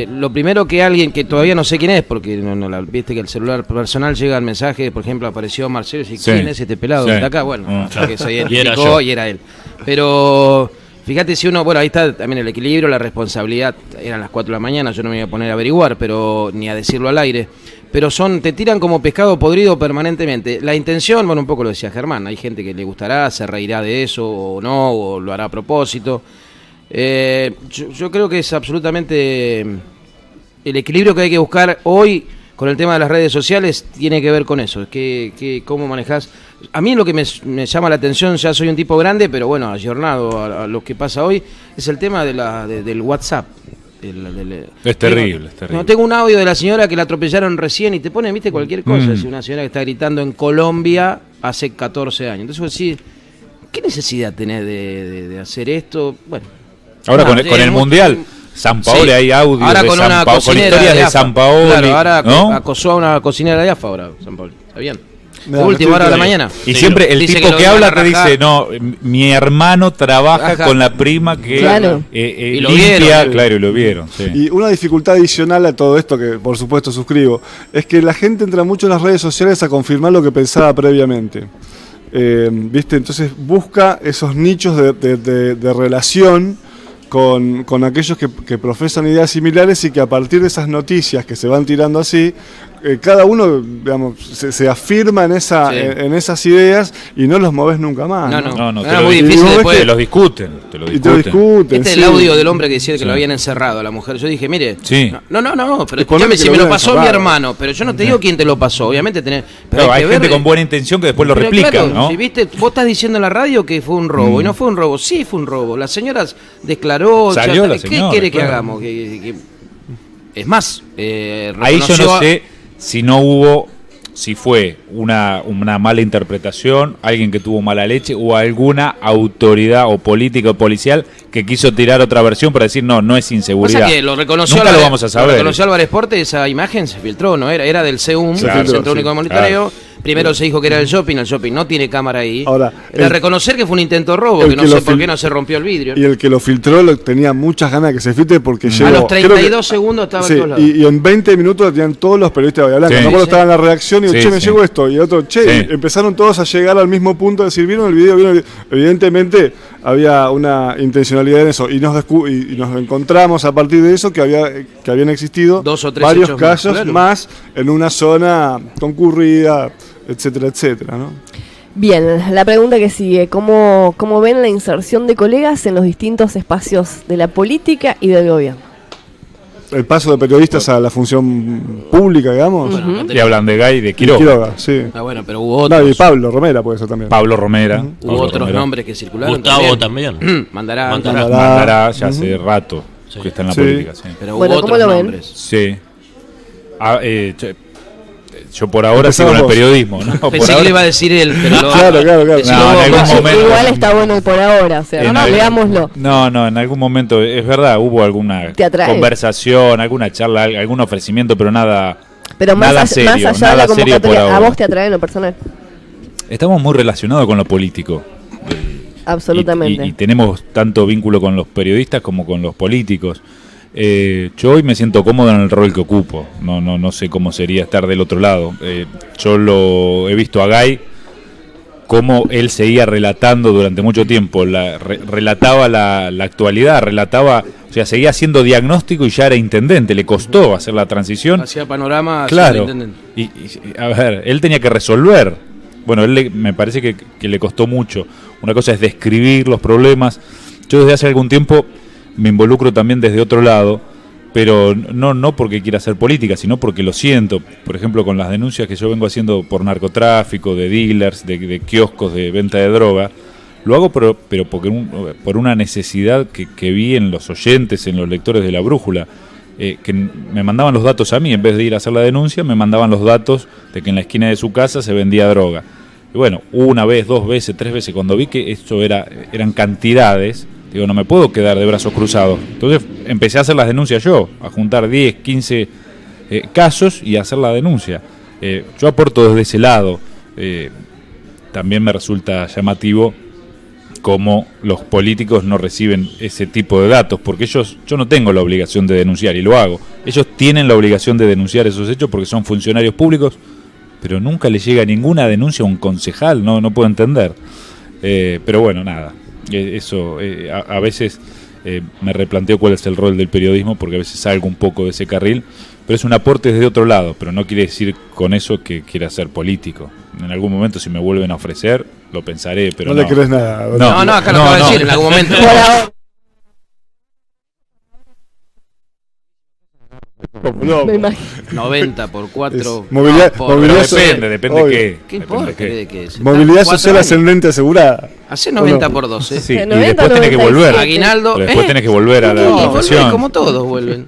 [SPEAKER 12] lo primero que alguien que todavía no sé quién es, porque viste que el celular personal llega el mensaje, por ejemplo, apareció Marcelo y dice, ¿quién es este pelado que está acá? Bueno, que se identificó y era él. Pero... Fíjate si uno, bueno, ahí está también el equilibrio, la responsabilidad, eran las 4 de la mañana, yo no me iba a poner a averiguar, pero ni a decirlo al aire, pero te tiran como pescado podrido permanentemente. La intención, bueno, un poco lo decía Germán, hay gente que le gustará, se reirá de eso o no, o lo hará a propósito. Yo creo que es absolutamente el equilibrio que hay que buscar hoy con el tema de las redes sociales, tiene que ver con eso, cómo manejás. A mí lo que me llama la atención, ya soy un tipo grande, pero bueno, ayornado a lo que pasa hoy, es el tema del WhatsApp.
[SPEAKER 10] Es terrible.
[SPEAKER 12] No, tengo un audio de la señora que la atropellaron recién y te ponen, viste, cualquier cosa. Es una señora que está gritando en Colombia hace 14 años. Entonces vos decís, ¿qué necesidad tenés de hacer esto? Bueno.
[SPEAKER 10] Ahora con el Mundial... San Paoli, hay audio
[SPEAKER 12] ahora
[SPEAKER 10] de
[SPEAKER 12] con
[SPEAKER 10] San Paoli, con historias de San Paoli.
[SPEAKER 12] Claro, ahora
[SPEAKER 10] ¿no?
[SPEAKER 12] acosó a una cocinera de AFA ahora, San Paoli. Está bien. Última hora de la mañana.
[SPEAKER 10] Y siempre el tipo que habla te dice, no, mi hermano trabaja con la prima que
[SPEAKER 12] y lo
[SPEAKER 10] limpia,
[SPEAKER 12] vieron.
[SPEAKER 10] claro, y lo vieron. Sí.
[SPEAKER 9] Y una dificultad adicional a todo esto, que por supuesto suscribo, es que la gente entra mucho en las redes sociales a confirmar lo que pensaba previamente. ¿Viste? Entonces busca esos nichos de relación con aquellos que profesan ideas similares y que a partir de esas noticias que se van tirando así, cada uno, digamos, se afirma en esas ideas y no los moves nunca más.
[SPEAKER 10] No,
[SPEAKER 12] es muy difícil después.
[SPEAKER 10] Te los discuten.
[SPEAKER 12] Este es el audio del hombre que decía que lo habían encerrado a la mujer. Yo dije, mire, no, pero escúchame, si me lo pasó mi hermano, pero yo no te digo quién te lo pasó, obviamente tenés...
[SPEAKER 10] Pero hay gente con buena intención que después lo replica,
[SPEAKER 12] claro,
[SPEAKER 10] ¿no?
[SPEAKER 12] Si viste, vos estás diciendo en la radio que fue un robo, y no fue un robo, sí fue un robo. La señora declaró...
[SPEAKER 10] Salió la señora,
[SPEAKER 12] ¿qué quiere que hagamos? Es más,
[SPEAKER 10] ahí yo no sé si fue una mala interpretación, alguien que tuvo mala leche o alguna autoridad o política o policial que quiso tirar otra versión para decir no es inseguridad.
[SPEAKER 12] Pasa que lo reconoció
[SPEAKER 10] Nunca lo vamos a saber.
[SPEAKER 12] Lo reconoció Álvarez Esporte, esa imagen se filtró, no era del CEUM, el Centro Único de Monitoreo. Primero se dijo que era el shopping no tiene cámara ahí. Ahora, reconocer que fue un intento de robo, que no sé por qué no se rompió el vidrio.
[SPEAKER 9] Y el que lo filtró tenía muchas ganas de que se filtre porque llegó...
[SPEAKER 12] A los 32 segundos estaba en todos lados.
[SPEAKER 9] Y en 20 minutos tenían todos los periodistas de Bahía Blanca. Me acuerdo estaba en la redacción y digo, me llegó esto. Y otro, y empezaron todos a llegar al mismo punto de decir, ¿vieron el video? Evidentemente había una intencionalidad en eso. Y nos encontramos a partir de eso que habían existido
[SPEAKER 12] 2 o 3
[SPEAKER 9] varios casos más en una zona concurrida, etcétera, etcétera, ¿no?
[SPEAKER 2] Bien, la pregunta que sigue, ¿cómo ven la inserción de colegas en los distintos espacios de la política y del gobierno?
[SPEAKER 9] El paso de periodistas a la función pública, digamos.
[SPEAKER 10] Y hablan de Gay y de Quiroga.
[SPEAKER 9] Quiroga, sí.
[SPEAKER 12] Bueno, pero hubo otros.
[SPEAKER 9] No, y Pablo Romera puede ser también.
[SPEAKER 10] Pablo Romera.
[SPEAKER 12] Hubo otros nombres que circularon.
[SPEAKER 8] Gustavo también.
[SPEAKER 12] Mandará
[SPEAKER 10] ya hace rato que está en la
[SPEAKER 9] Sí.
[SPEAKER 10] política. Sí.
[SPEAKER 12] Pero hubo otros
[SPEAKER 2] ¿cómo lo ven?
[SPEAKER 12] nombres.
[SPEAKER 10] Sí. Yo por ahora sigo en el periodismo, ¿no? Por
[SPEAKER 12] Pensé que
[SPEAKER 10] ahora-
[SPEAKER 12] le iba a decir él, pero lo-
[SPEAKER 9] Claro.
[SPEAKER 10] No, en algún momento-
[SPEAKER 2] Igual está bueno el por ahora, o sea,
[SPEAKER 10] En algún-
[SPEAKER 2] veámoslo.
[SPEAKER 10] No, en algún momento, es verdad, hubo alguna
[SPEAKER 2] ¿Te atrae?
[SPEAKER 10] conversación, alguna charla, algún ofrecimiento, pero nada,
[SPEAKER 2] Pero más,
[SPEAKER 10] nada
[SPEAKER 2] allá,
[SPEAKER 10] serio,
[SPEAKER 2] más allá de
[SPEAKER 10] nada
[SPEAKER 2] la
[SPEAKER 10] serio por
[SPEAKER 2] convocatoria, ¿a
[SPEAKER 10] ahora.
[SPEAKER 2] vos te atrae en lo personal?
[SPEAKER 10] Estamos muy relacionados con lo político.
[SPEAKER 2] Absolutamente.
[SPEAKER 10] Y tenemos tanto vínculo con los periodistas como con los políticos. Yo hoy me siento cómodo en el rol que ocupo. No sé cómo sería estar del otro lado. Yo lo he visto a Gay cómo él seguía relatando durante mucho tiempo, relataba la actualidad, o sea, seguía haciendo diagnóstico y ya era intendente, le costó hacer la transición.
[SPEAKER 12] hacía panorama.
[SPEAKER 10] Claro,
[SPEAKER 12] siendo intendente.
[SPEAKER 10] y, a ver, él tenía que resolver. Bueno, me parece que le costó mucho. Una cosa es describir los problemas. Yo desde hace algún tiempo me involucro también desde otro lado, pero no porque quiera hacer política, sino porque lo siento. Por ejemplo, con las denuncias que yo vengo haciendo por narcotráfico, de dealers, de kioscos de venta de droga, lo hago pero porque por una necesidad que vi en los oyentes, en los lectores de La Brújula, que me mandaban los datos a mí, en vez de ir a hacer la denuncia, me mandaban los datos de que en la esquina de su casa se vendía droga. Y bueno, una vez, 2 veces, 3 veces, cuando vi que esto eran cantidades, digo, no me puedo quedar de brazos cruzados. Entonces empecé a hacer las denuncias yo, a juntar 10, 15 casos y a hacer la denuncia. Yo aporto desde ese lado. También me resulta llamativo cómo los políticos no reciben ese tipo de datos, porque yo no tengo la obligación de denunciar y lo hago. Ellos tienen la obligación de denunciar esos hechos porque son funcionarios públicos, pero nunca le llega ninguna denuncia a un concejal, no puedo entender. Pero bueno, nada. Eso a veces me replanteo cuál es el rol del periodismo, porque a veces salgo un poco de ese carril, pero es un aporte desde otro lado, pero no quiere decir con eso que quiera ser político. En algún momento, si me vuelven a ofrecer, lo pensaré, pero
[SPEAKER 9] no le crees nada.
[SPEAKER 12] No, acá lo acabo de decir en algún momento.
[SPEAKER 2] Me imagino.
[SPEAKER 12] 90 por 4.
[SPEAKER 9] Movilidad
[SPEAKER 10] depende
[SPEAKER 9] obvio.
[SPEAKER 10] qué.
[SPEAKER 12] ¿Qué importa? ¿De qué?
[SPEAKER 9] Movilidad social ascendente asegurada.
[SPEAKER 12] Hace 90 por 12.
[SPEAKER 10] Sí, y
[SPEAKER 2] 90,
[SPEAKER 10] después tenés que volver.
[SPEAKER 12] Aguinaldo.
[SPEAKER 10] Pero después tenés que volver a la profesión.
[SPEAKER 12] Como todos vuelven.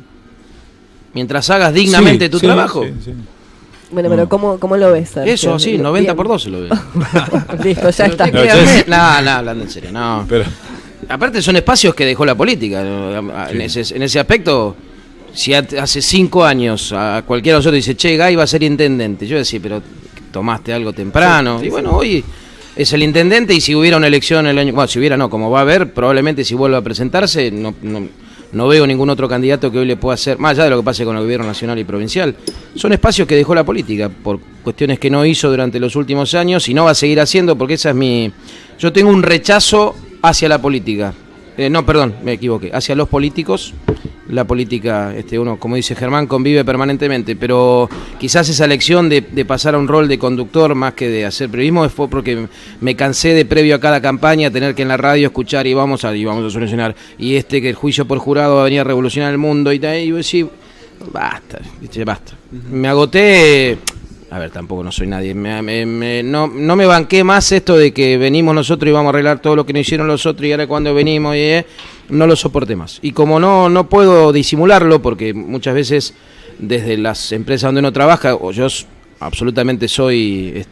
[SPEAKER 12] Mientras hagas dignamente tu trabajo.
[SPEAKER 10] Sí.
[SPEAKER 2] Bueno, pero ¿cómo lo ves, Sergio?
[SPEAKER 12] Eso, sí, 90 por 12 lo veo.
[SPEAKER 2] Listo, ya está.
[SPEAKER 12] No, hablando en serio, no.
[SPEAKER 10] Pero
[SPEAKER 12] aparte son espacios que dejó la política. En ese aspecto, si hace 5 años a cualquiera de nosotros dice, che, Gay va a ser intendente, yo decía, pero tomaste algo temprano. Y bueno, hoy es el intendente y si hubiera una elección el año... Bueno, si hubiera no, como va a haber, probablemente si vuelve a presentarse, no veo ningún otro candidato que hoy le pueda hacer, más allá de lo que pase con el gobierno nacional y provincial. Son espacios que dejó la política por cuestiones que no hizo durante los últimos años y no va a seguir haciendo porque esa es mi... Yo tengo un rechazo hacia la política. No, perdón, me equivoqué. Hacia los políticos. La política, uno, como dice Germán, convive permanentemente, pero quizás esa elección de pasar a un rol de conductor más que de hacer periodismo fue porque me cansé de previo a cada campaña tener que en la radio escuchar y vamos a solucionar, y que el juicio por jurado va a venir a revolucionar el mundo y yo decía, basta. Me agoté. A ver, tampoco no soy nadie. No me banqué más esto de que venimos nosotros y vamos a arreglar todo lo que no hicieron los otros y ahora cuando venimos no lo soporté más. Y como no puedo disimularlo, porque muchas veces desde las empresas donde uno trabaja, o yo absolutamente soy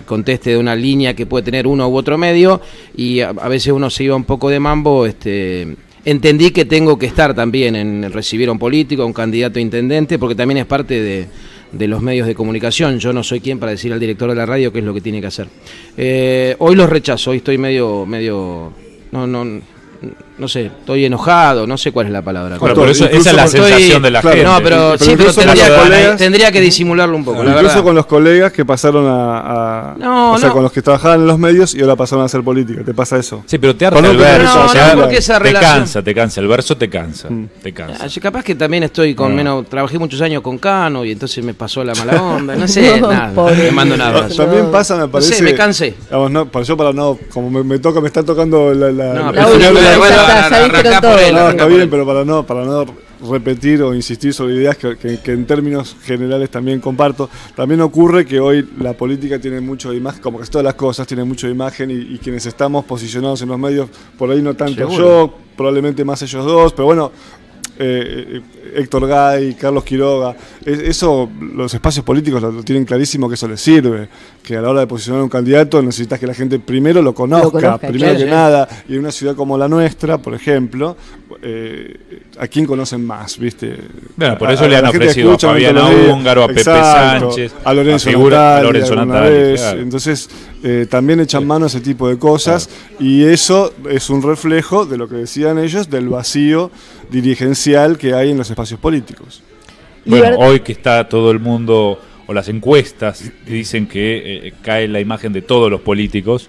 [SPEAKER 12] conteste de una línea que puede tener uno u otro medio, y a veces uno se iba un poco de mambo, entendí que tengo que estar también en recibir a un político, a un candidato a intendente, porque también es parte de los medios de comunicación. Yo no soy quien para decir al director de la radio qué es lo que tiene que hacer. Hoy los rechazo, hoy estoy medio no sé, estoy enojado, no sé cuál es la palabra.
[SPEAKER 10] Bueno, por eso esa es la sensación de la gente.
[SPEAKER 12] No, pero tendría que disimularlo un poco, la
[SPEAKER 9] incluso
[SPEAKER 12] verdad.
[SPEAKER 9] con los colegas que pasaron con los que trabajaban en los medios y ahora pasaron a hacer política. ¿Te pasa eso?
[SPEAKER 10] Sí, pero te harta el verso. Te cansa, el verso te cansa.
[SPEAKER 12] Capaz que también estoy con menos, trabajé muchos años con Cano y entonces me pasó la mala onda, no sé, nada, me mando un abrazo.
[SPEAKER 9] También pasa, me parece.
[SPEAKER 12] No sé, me cansé.
[SPEAKER 9] Como me está tocando está bien, pero para no repetir o insistir sobre ideas que en términos generales también comparto, también ocurre que hoy la política tiene mucho de imagen, como que todas las cosas tienen mucho de imagen y quienes estamos posicionados en los medios, por ahí no tanto yo, probablemente más ellos dos, pero bueno, Héctor Gay, Carlos Quiroga, eso los espacios políticos lo tienen clarísimo que eso les sirve, que a la hora de posicionar un candidato necesitas que la gente primero lo conozca primero que nada, y en una ciudad como la nuestra, por ejemplo, ¿a quién conocen más? ¿Viste?
[SPEAKER 10] Bueno, por eso le han ofrecido a Fabiana Húngaro, a Pepe Sánchez,
[SPEAKER 9] a Lorenzo Natali, claro. Entonces también echan mano a ese tipo de cosas, y eso es un reflejo de lo que decían ellos, del vacío dirigencial que hay en los espacios políticos.
[SPEAKER 10] Bueno, hoy que está todo el mundo, o las encuestas dicen que cae la imagen de todos los políticos,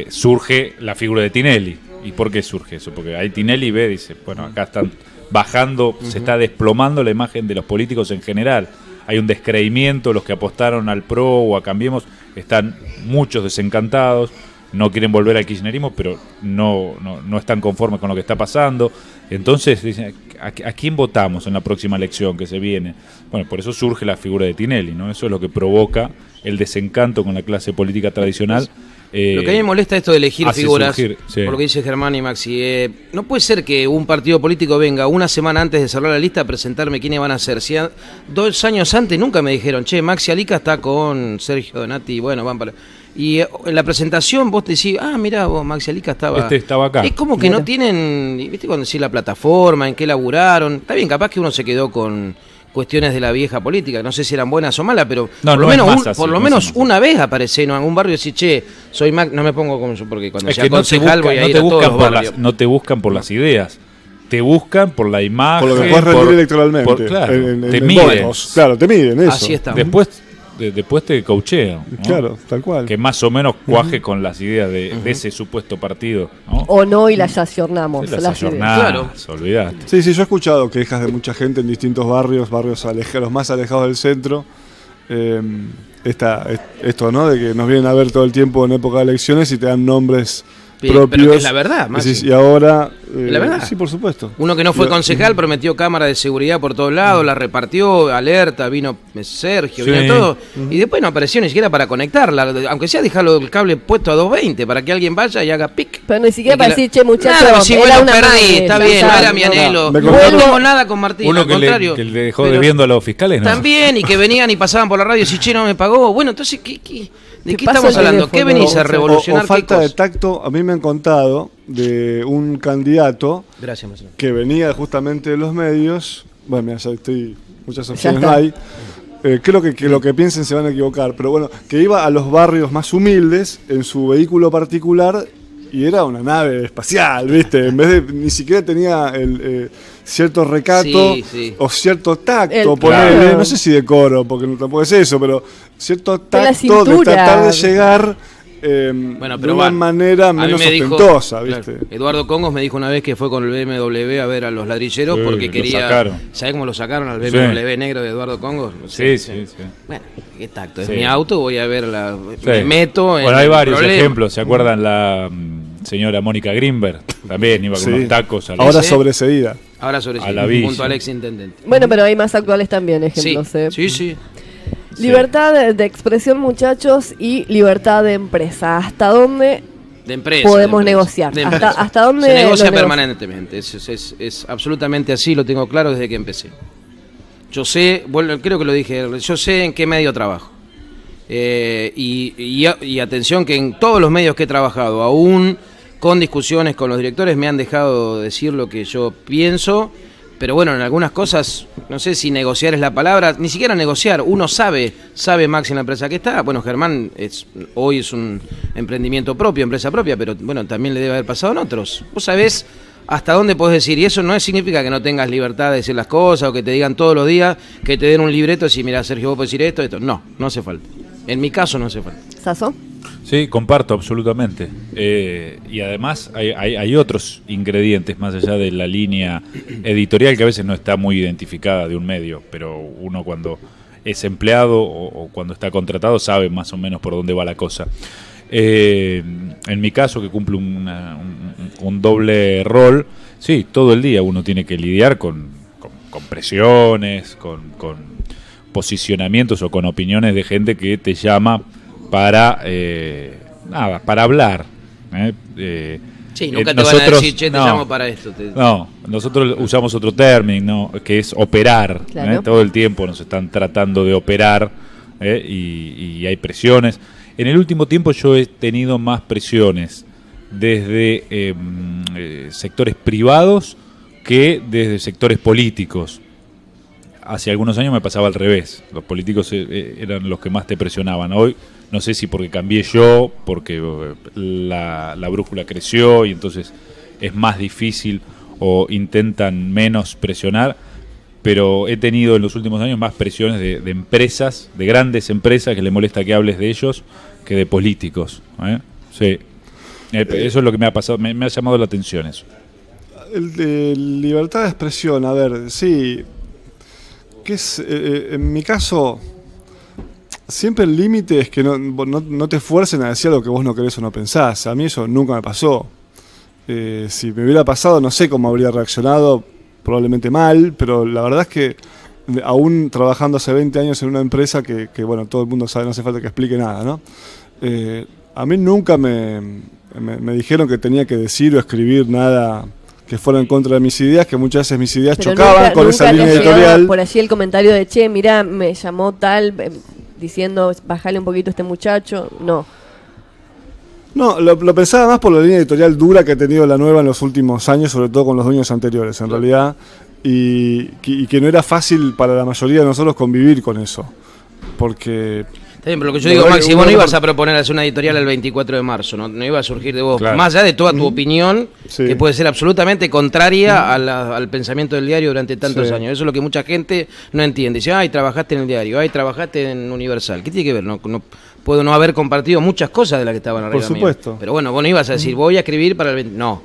[SPEAKER 10] surge la figura de Tinelli. ¿Y por qué surge eso? Porque ahí Tinelli ve, dice, bueno, acá están bajando, se está desplomando la imagen de los políticos en general. Hay un descreimiento, los que apostaron al PRO o a Cambiemos, están muchos desencantados, no quieren volver al kirchnerismo, pero no están conformes con lo que está pasando. Entonces dicen, ¿a quién votamos en la próxima elección que se viene? Bueno, por eso surge la figura de Tinelli, ¿no? Eso es lo que provoca el desencanto con la clase política tradicional.
[SPEAKER 12] Lo que a mí me molesta es esto de elegir figuras, por lo que dice Germán y Maxi. No puede ser que un partido político venga una semana antes de cerrar la lista a presentarme quiénes van a ser. Si 2 años antes nunca me dijeron, Maxi Alica está con Sergio Donati, bueno, van para... Y en la presentación vos decís, mirá vos, Maxi Alica estaba
[SPEAKER 10] acá.
[SPEAKER 12] Es como que no tienen, ¿viste? Cuando decís la plataforma, en qué laburaron. Está bien, capaz que uno se quedó con cuestiones de la vieja política, no sé si eran buenas o malas, pero por lo menos una vez aparece en algún barrio y decís, soy Max, no me pongo como yo, porque cuando sea concejal voy a ir a todos los barrios.
[SPEAKER 10] No te buscan por las ideas, te buscan por la imagen,
[SPEAKER 9] por lo que puedes rendir electoralmente,
[SPEAKER 10] te miden.
[SPEAKER 9] Claro, te miden eso.
[SPEAKER 12] Así está.
[SPEAKER 10] Después te coachean, ¿no?
[SPEAKER 9] Claro, tal cual.
[SPEAKER 10] Que más o menos cuaje con las ideas de ese supuesto partido, ¿no?
[SPEAKER 2] O no, y las ayornamos.
[SPEAKER 10] Claro. Olvidate.
[SPEAKER 9] Sí, yo he escuchado quejas de mucha gente en distintos barrios los más alejados del centro. Esto, ¿no? De que nos vienen a ver todo el tiempo en época de elecciones y te dan nombres propios.
[SPEAKER 12] Pero que es la verdad, Maxi.
[SPEAKER 9] Y ahora...
[SPEAKER 12] la verdad.
[SPEAKER 9] Sí, por supuesto.
[SPEAKER 12] Uno que no fue concejal prometió cámara de seguridad por todos lados, la repartió, alerta, vino Sergio, vino todo, y después no apareció ni siquiera para conectarla, aunque sea dejarlo el cable puesto a 220 para que alguien vaya y haga pic.
[SPEAKER 2] Pero ni siquiera para decir, muchachos,
[SPEAKER 12] nada, si bueno, perdí, está bien, no era mi anhelo. No tengo nada con Martín,
[SPEAKER 10] uno
[SPEAKER 12] al contrario.
[SPEAKER 10] Que le dejó debiendo a los fiscales, ¿no?
[SPEAKER 12] También, y que venían y pasaban por la radio y si no me pagó. Bueno, entonces, ¿de qué estamos hablando? ¿Qué venís a revolucionar?
[SPEAKER 9] O falta de tacto. A mí me han contado de un candidato que venía justamente de los medios. Bueno, mira, ya estoy, muchas opciones no hay. Creo que lo que piensen se van a equivocar, pero bueno, que iba a los barrios más humildes en su vehículo particular y era una nave espacial, ¿viste? En vez de, ni siquiera tenía cierto recato o cierto tacto, ponerle, no sé si decoro, porque tampoco es eso, pero cierto tacto de tratar de llegar
[SPEAKER 12] pero
[SPEAKER 9] de una manera menos ostentosa, ¿viste?
[SPEAKER 12] Claro, Eduardo Congos me dijo una vez que fue con el BMW a ver a los ladrilleros porque quería... ¿Sabés cómo lo sacaron al BMW negro de Eduardo Congos?
[SPEAKER 10] Sí.
[SPEAKER 12] Bueno, qué tacto. Es mi auto, voy a ver me meto en...
[SPEAKER 10] Bueno, hay varios ejemplos. ¿Se acuerdan la señora Mónica Greenberg? También iba con unos tacos.
[SPEAKER 9] Ahora sobreseída.
[SPEAKER 12] Ahora sobreseída, junto al ex intendente.
[SPEAKER 2] Bueno, pero hay más actuales también, ejemplos.
[SPEAKER 12] Sí.
[SPEAKER 2] Libertad de expresión, muchachos, y libertad de empresa. ¿Hasta dónde podemos negociar? ¿Hasta dónde
[SPEAKER 12] se negocia permanentemente? Es absolutamente así, lo tengo claro desde que empecé. Yo sé, creo que lo dije, yo sé en qué medio trabajo. Y atención que en todos los medios que he trabajado, aún con discusiones con los directores, me han dejado decir lo que yo pienso, Pero bueno, en algunas cosas, no sé si negociar es la palabra, ni siquiera negociar, uno sabe Maxi en la empresa que está. Bueno, Germán hoy es un emprendimiento propio, empresa propia, pero bueno, también le debe haber pasado en otros. Vos sabés hasta dónde podés decir, y eso no significa que no tengas libertad de decir las cosas o que te digan todos los días, que te den un libreto y decir, mira, Sergio, vos podés decir esto. No hace falta. En mi caso no hace falta.
[SPEAKER 2] ¿Sasso?
[SPEAKER 10] Sí, comparto absolutamente. Y además hay otros ingredientes más allá de la línea editorial que a veces no está muy identificada de un medio, pero uno cuando es empleado o cuando está contratado sabe más o menos por dónde va la cosa. En mi caso, que cumple un doble rol, sí, todo el día uno tiene que lidiar con presiones, con posicionamientos o con opiniones de gente que te llama para hablar.
[SPEAKER 12] Sí, nunca te van a decir, che, te llamo para esto.
[SPEAKER 10] No, nosotros usamos otro término, que es operar.
[SPEAKER 2] Claro.
[SPEAKER 10] Todo el tiempo nos están tratando de operar y hay presiones. En el último tiempo yo he tenido más presiones desde sectores privados que desde sectores políticos. Hace algunos años me pasaba al revés, los políticos eran los que más te presionaban. Hoy no sé si porque cambié yo, porque la brújula creció y entonces es más difícil o intentan menos presionar, pero he tenido en los últimos años más presiones de empresas, de grandes empresas, que le molesta que hables de ellos, que de políticos. Sí. Eso es lo que me ha pasado, me ha llamado la atención eso.
[SPEAKER 9] El de libertad de expresión, a ver, sí, que es, en mi caso, siempre el límite es que no te esfuercen a decir lo que vos no querés o no pensás. A mí eso nunca me pasó. Si me hubiera pasado, no sé cómo habría reaccionado, probablemente mal, pero la verdad es que aún trabajando hace 20 años en una empresa que bueno, todo el mundo sabe, no hace falta que explique nada, ¿no? A mí nunca me dijeron que tenía que decir o escribir nada que fuera en contra de mis ideas, que muchas veces mis ideas chocaban con esa línea editorial.
[SPEAKER 2] Por allí el comentario de, che, mirá, me llamó tal, diciendo, bajale un poquito a este muchacho, no.
[SPEAKER 9] No, lo pensaba más por la línea editorial dura que ha tenido la nueva en los últimos años, sobre todo con los dueños anteriores, en realidad, y que no era fácil para la mayoría de nosotros convivir con eso, porque...
[SPEAKER 12] Está bien, pero lo que yo digo, Maxi, vos no ibas a proponer hacer una editorial el 24 de marzo, no iba a surgir de vos, claro. Más allá de toda tu opinión, sí, que puede ser absolutamente contraria al pensamiento del diario durante tantos años. Eso es lo que mucha gente no entiende. Dice, ay, trabajaste en el diario, ay, trabajaste en Universal. ¿Qué tiene que ver? No puedo no haber compartido muchas cosas de las que estaban arriba.
[SPEAKER 9] Por supuesto.
[SPEAKER 12] Mío. Pero bueno, vos no ibas a decir, voy a escribir para el 20... No,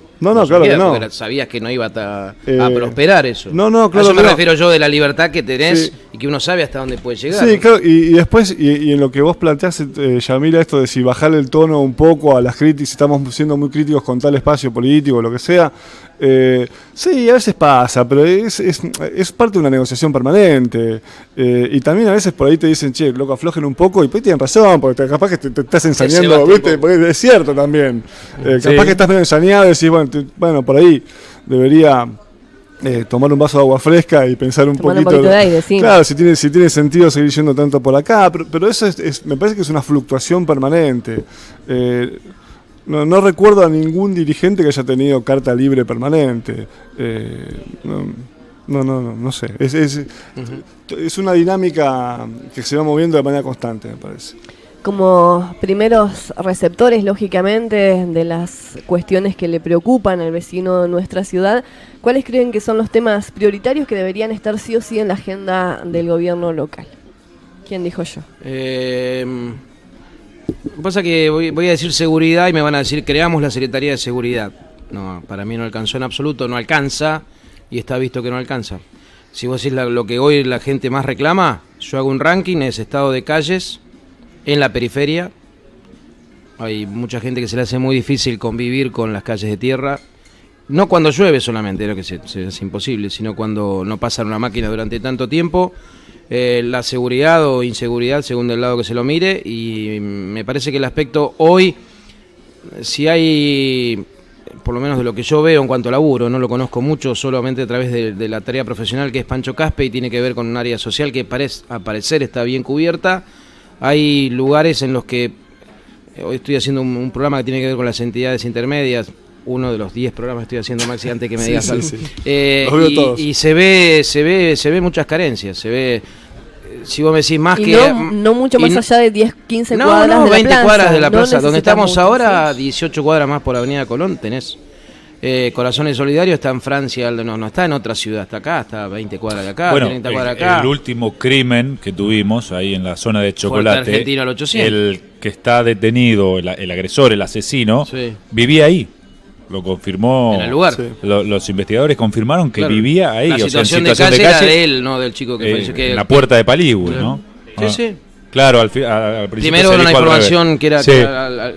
[SPEAKER 9] claro que no.
[SPEAKER 12] Porque sabías que no iba a prosperar eso.
[SPEAKER 9] No, claro.
[SPEAKER 12] A eso me refiero yo de la libertad que tenés y que uno sabe hasta dónde puede llegar.
[SPEAKER 9] Sí, claro, y después, y en lo que vos planteás, Yamila, esto de si bajarle el tono un poco a las críticas, si estamos siendo muy críticos con tal espacio político o lo que sea, sí, a veces pasa, pero es parte de una negociación permanente. Y también a veces por ahí te dicen, che, loco, aflojen un poco, y pues tienen razón, porque capaz que te estás ensañando, ¿viste? Porque es cierto también. Capaz que estás medio ensañado y decís, bueno, por ahí debería tomar un vaso de agua fresca y pensar un poquito
[SPEAKER 2] de aire, sí.
[SPEAKER 9] Claro, si tiene sentido seguir yendo tanto por acá, pero eso me parece que es una fluctuación permanente. No recuerdo a ningún dirigente que haya tenido carta libre permanente. No sé. Es una dinámica que se va moviendo de manera constante, me parece.
[SPEAKER 2] Como primeros receptores, lógicamente, de las cuestiones que le preocupan al vecino de nuestra ciudad, ¿cuáles creen que son los temas prioritarios que deberían estar sí o sí en la agenda del gobierno local? ¿Quién dijo yo?
[SPEAKER 12] Pasa que voy a decir seguridad y me van a decir creamos la Secretaría de Seguridad. No, para mí no alcanzó en absoluto, no alcanza y está visto que no alcanza. Si vos decís lo que hoy la gente más reclama, yo hago un ranking, es estado de calles en la periferia. Hay mucha gente que se le hace muy difícil convivir con las calles de tierra. No cuando llueve solamente, lo que se hace imposible, sino cuando no pasa una máquina durante tanto tiempo. La seguridad o inseguridad, según del lado que se lo mire, y me parece que el aspecto hoy, si hay, por lo menos de lo que yo veo en cuanto a laburo, no lo conozco mucho, solamente a través de la tarea profesional que es Pancho Caspe y tiene que ver con un área social que a parecer está bien cubierta. Hay lugares en los que, hoy estoy haciendo un programa que tiene que ver con las entidades intermedias, uno de los 10 programas que estoy haciendo, Maxi, antes que me digas algo.
[SPEAKER 9] Los veo todos.
[SPEAKER 12] Y se ve muchas carencias, se ve... Si vos me decís más
[SPEAKER 2] y
[SPEAKER 12] que...
[SPEAKER 2] no mucho más allá de 10, 15
[SPEAKER 12] no,
[SPEAKER 2] cuadras
[SPEAKER 12] no,
[SPEAKER 2] de
[SPEAKER 12] 20
[SPEAKER 2] la plaza.
[SPEAKER 12] cuadras de la plaza.
[SPEAKER 2] No
[SPEAKER 12] Donde estamos
[SPEAKER 2] mucho,
[SPEAKER 12] ahora,
[SPEAKER 2] sí.
[SPEAKER 12] 18 cuadras más por Avenida Colón, tenés Corazones Solidarios, está en Francia, no está en otra ciudad, está acá, está a 20 cuadras de acá,
[SPEAKER 10] Bueno,
[SPEAKER 12] 30 cuadras de acá.
[SPEAKER 10] el último crimen que tuvimos ahí en la zona de Chocolate,
[SPEAKER 12] Fuerte Argentino al 800.
[SPEAKER 10] el que está detenido, el agresor, el asesino, vivía ahí. Lo confirmó.
[SPEAKER 12] En el lugar.
[SPEAKER 10] Los investigadores confirmaron que
[SPEAKER 12] Claro.
[SPEAKER 10] vía ahí.
[SPEAKER 12] La
[SPEAKER 10] o sea, en
[SPEAKER 12] situación
[SPEAKER 10] situación
[SPEAKER 12] de calle era de él, no del chico que falleció.
[SPEAKER 10] En la puerta de Paligüe, ¿no?
[SPEAKER 12] Sí.
[SPEAKER 10] Claro, al principio.
[SPEAKER 12] Primero
[SPEAKER 10] se
[SPEAKER 12] era una
[SPEAKER 10] dijo al
[SPEAKER 12] información
[SPEAKER 10] revés.
[SPEAKER 12] que era